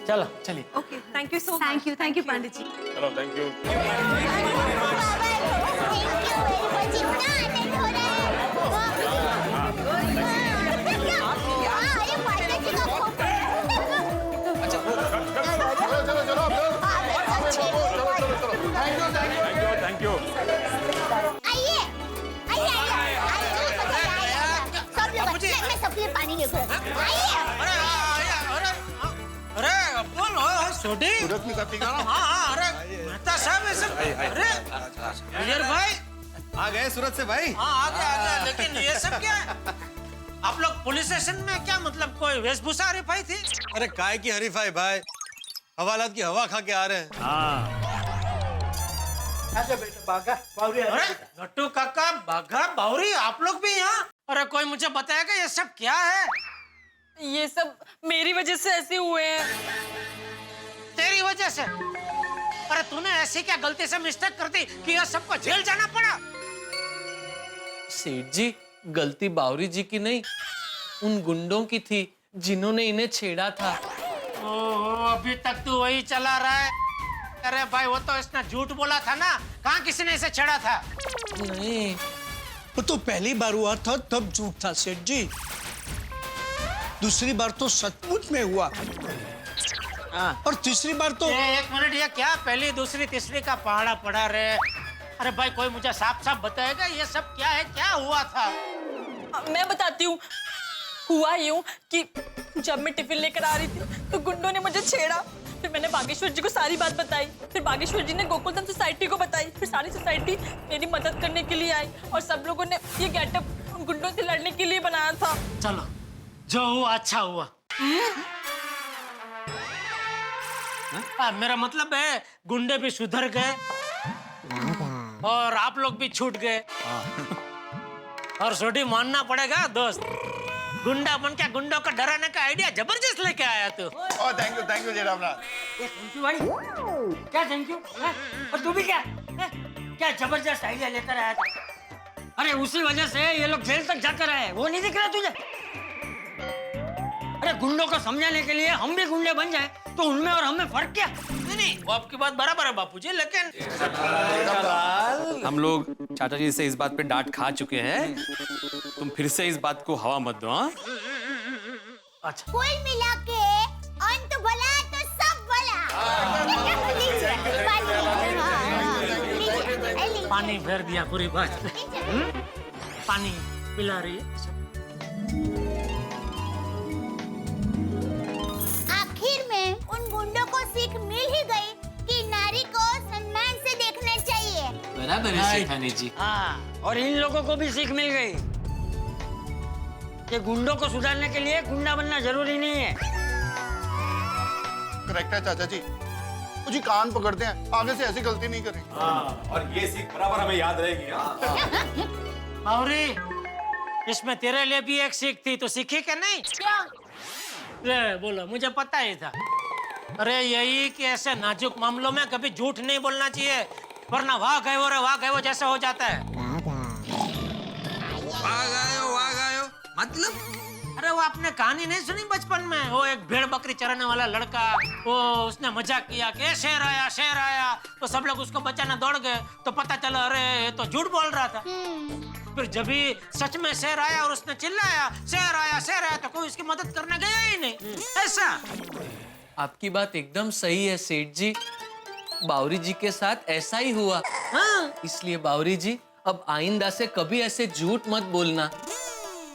चलो चलिए। Okay, thank you so much. Thank you Pandit ji. चलो थैंक यू। Thank you. आइए सब लोग, मैं सबके लिए पानी लेकर आइए। अरे बोल छोटी सूरत में काफी गाना। हाँ अरे मेहता साहब ऐसे। अरे अजय भाई आ गए सूरत से भाई। हाँ आ गया, लेकिन ये सब क्या है? आप लोग पुलिस स्टेशन में क्या मतलब कोई वेशभूषा हरीफाई थी? अरे काय की हरीफाई भाई, हवालात की हवा खा के आ रहे हैं। हाँ बेटा बागा बावरी। अरे नट्टू काका, बाघा, बावरी, आप लोग भी यहाँ? अरे कोई मुझे बताएगा ये सब क्या है? ये सब मेरी वजह से ऐसे हुए हैं। तेरी वजह से? अरे तूने ऐसी क्या गलती से मिस्टेक कर दी कि यह सबको जेल जाना पड़ा? सेठ जी, गलती बावरी जी की नहीं, उन गुंडों की थी जिन्होंने इन्हें छेड़ा था। ओह, अभी तक तू वही चला रहा है? अरे भाई वो तो इसने झूठ बोला था ना, कहाँ किसी ने इसे छेड़ा था? नहीं, वो तो पहली बार हुआ था तब झूठ था सेठ जी, दूसरी बार तो सचमुच में हुआ और तीसरी बार तो। एक मिनट, ये क्या पहली दूसरी तीसरी का पहाड़ा पड़ा रे? अरे भाई कोई मुझे साफ साफ बताएगा ये सब क्या है, क्या हुआ था? मैं बताती हूँ। हुआ यूं कि जब मैं टिफिन लेकर आ रही थी तो गुंडों ने मुझे छेड़ा। फिर मैंने बागेश्वर जी को सारी बात बताई। फिर बागेश्वर जी ने गोकुलधाम सोसाइटी को बताई। फिर सारी सोसाइटी मेरी मदद करने के लिए आई और सब लोगों ने ये गेटअप गुंडों से लड़ने के लिए बनाया था। चलो जो हुआ अच्छा हुआ। मेरा मतलब है गुंडे भी सुधर गए और आप लोग भी छूट गए। और छोटी मानना पड़ेगा दोस्त, गुंडा बन के गुंडों को डराने का आइडिया जबरदस्त लेके आया तू। Thank you Jairamnath. Thank you भाई। क्या थैंक यू? और तू भी क्या क्या जबरदस्त आइडिया लेकर आया था? अरे उसी वजह से ये लोग जेल तक जाकर आए, वो नहीं दिख रहा तुझे? अरे गुंडों को समझाने के लिए हम भी गुंडे बन जाए तो उनमें और हमें फर्क क्या? नहीं वो आपकी बात बराबर है बापूजी, लेकिन हम लोग चाचा जी से इस बात पे डांट खा चुके हैं, तुम फिर से इस बात को हवा मत दो। हाँ अच्छा, कुल मिला के अंत भला तो सब भला। पानी भर दिया पूरी बात। पानी पिला रही है। आखिर में उन गुंडों को सीख मिल ही गई कि नारी को सम्मान से देखना चाहिए। बराबर है सेठानी जी। हाँ, और इन लोगों को भी सीख मिल गई कि गुंडों को सुधारने के लिए गुंडा बनना जरूरी नहीं है। करेक्ट है चाचा जी, मुझे कान पकड़ते हैं, आगे से ऐसी गलती नहीं करेंगे। और ये सीख बराबर हमें याद रहेगी। बावरी, इसमें तेरे लिए भी एक सीख थी, तो सीखी क्या नहीं? क्या? बोलो, मुझे पता ही था। अरे यही कि ऐसे नाजुक मामलों में कभी झूठ नहीं बोलना चाहिए, वरना वाह गए वो जैसा हो जाता है। वाह गायो मतलब अरे वो आपने कहानी नहीं सुनी बचपन में? वो एक भेड़ बकरी चराने वाला लड़का, वो उसने मजाक किया कि शेर आया, तो सब लोग उसको बचाने दौड़ गए, तो पता चला अरे ये तो झूठ बोल रहा था। फिर जब भी सच में शेर आया और उसने चिल्लाया शेर आया, तो कोई उसकी मदद करने गया ही नहीं। ऐसा आपकी बात एकदम सही है सेठ जी, बावरी जी के साथ ऐसा ही हुआ। हाँ। इसलिए बावरी जी अब आइंदा से कभी ऐसे झूठ मत बोलना।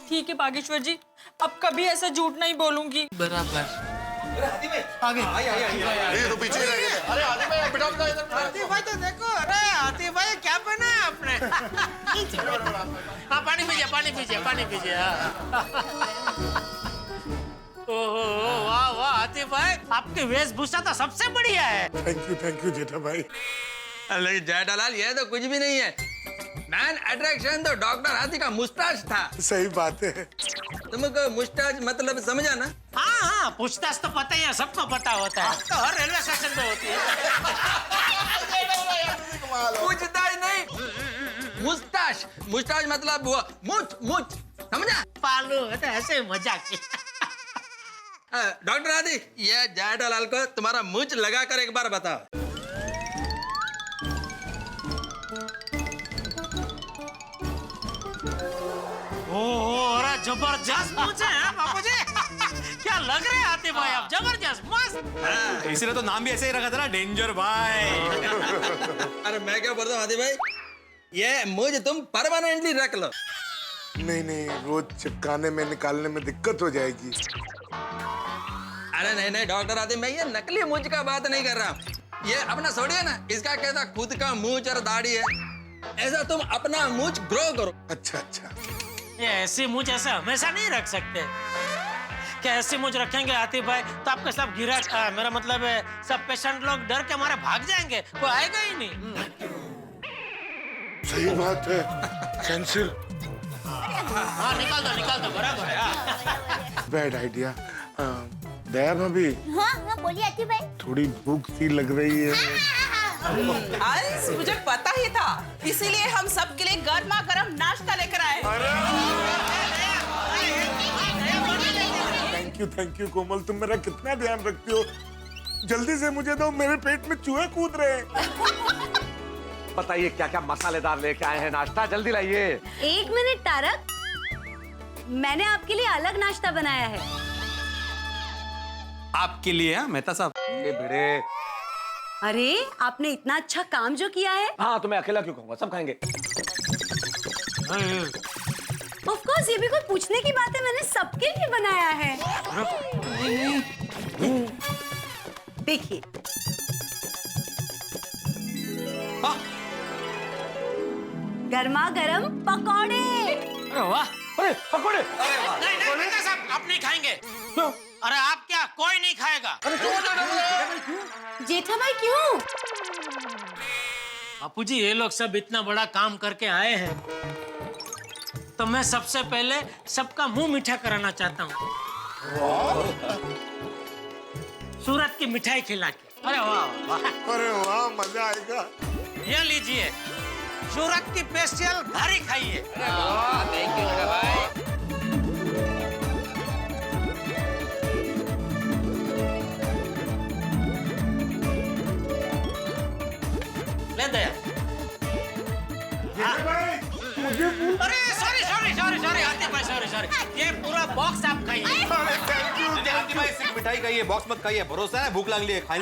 ठीक है बागेश्वर जी, अब कभी ऐसा झूठ नहीं बोलूंगी। बराबर। आगे ये तो पीछे रह गए। अरे आतिफ भाई बेटा इधर। आतिफ भाई तो देखो, अरे आतिफ भाई क्या पहना है आपने? हाँ पानी पीजिए। ओहो वाह आतिफ भाई, आपकी वेशभूषा तो सबसे बढ़िया है। थैंक यू जेठा भाई। लेकिन जेठालाल ये तो कुछ भी नहीं है, मैन अट्रैक्शन तो डॉक्टर हाथी का मुस्ताच था। सही बात है। तुमको मुस्ताच मतलब समझा ना? हाँ पूछताछ तो पता ही है, सबको पता होता है, तो हर रेलवे स्टेशन पे होती है। पूछताछ नहीं, मुस्ताच मतलब वो मुछ समझा? पालू तो ऐसे ही मजाक किया। डॉक्टर हाथी, ये जेठालाल को तुम्हारा मुछ लगा कर एक बार बताओ। अरे जबरदस्त पूछे हैं बापूजी। क्या लग रहे हैं आतिफ भाई आप, जबरदस्त मस्त। इसीलिए तो नाम भी ऐसे ही रखा था ना, डेंजर भाई। अरे मैं क्या बोलता हूँ हाथी भाई, ये मुझे तुम परमानेंटली रख लो। नहीं रोज चिपकाने में निकालने में दिक्कत हो जाएगी। अरे नहीं डॉक्टर हाथी, मैं ये नकली मुझ का बात नहीं कर रहा, ये अपना छोड़िए ना, इसका कैसा खुद का मूंछ और दाढ़ी है, ऐसा तुम अपना मूंछ ग्रो करो। अच्छा ये ऐसी मूंछ ऐसे हमेशा नहीं रख सकते। क्या ऐसी मूंछ रखेंगे आतिफ भाई तो आपके सब मेरा मतलब है सब पेशेंट लोग डर के हमारे भाग जाएंगे, कोई आएगा ही नहीं। सही बात है, कैंसिल। हाँ निकाल दो बराबर है। Bad idea. दया भाभी। हाँ बोलिए आतिफ भाई। थोड़ी भूख सी लग रही है। अंश, मुझे पता ही था, इसीलिए हम सब के लिए गर्मा गर्म नाश्ता लेकर आए। थैंक यू कोमल, तुम मेरा कितना ध्यान रखती हो। जल्दी से मुझे दो, मेरे पेट में चूहे कूद रहे हैं। बताइए क्या क्या मसालेदार लेके आए हैं नाश्ता, जल्दी लाइए। 1 मिनट तारक, मैंने आपके लिए अलग नाश्ता बनाया है। आपके लिए मेहता साहब? ये भिड़े, अरे आपने इतना अच्छा काम जो किया है। हाँ तो मैं अकेला क्यों खाऊंगा, सब खाएंगे। ऑफ कोर्स, ये भी कोई पूछने की बात है, मैंने सबके लिए बनाया है। देखिए गर्मा गर्म पकौड़े। अरे वाह, अरे पकौड़े। नहीं मेहता साहब, आप नहीं खाएंगे। अरे आप क्या, कोई नहीं खाएगा। जेठा भाई क्यों? बापूजी ये लोग सब इतना बड़ा काम करके आए हैं, तो मैं सबसे पहले सबका मुंह मीठा कराना चाहता हूँ। सूरत की मिठाई खिला के। अरे वाह। अरे वाह, मजा आएगा। ये लीजिए, सूरत की स्पेशल घारी खाइए। थैंक यू भाई। ले दया। अरे सॉरी आतिफ भाई, सॉरी, ये पूरा बॉक्स आप खाइए। आतिफ भाई सिर्फ मिठाई खाइए, बॉक्स मत खाइए, भरोसा है भूख लग रही है, खाई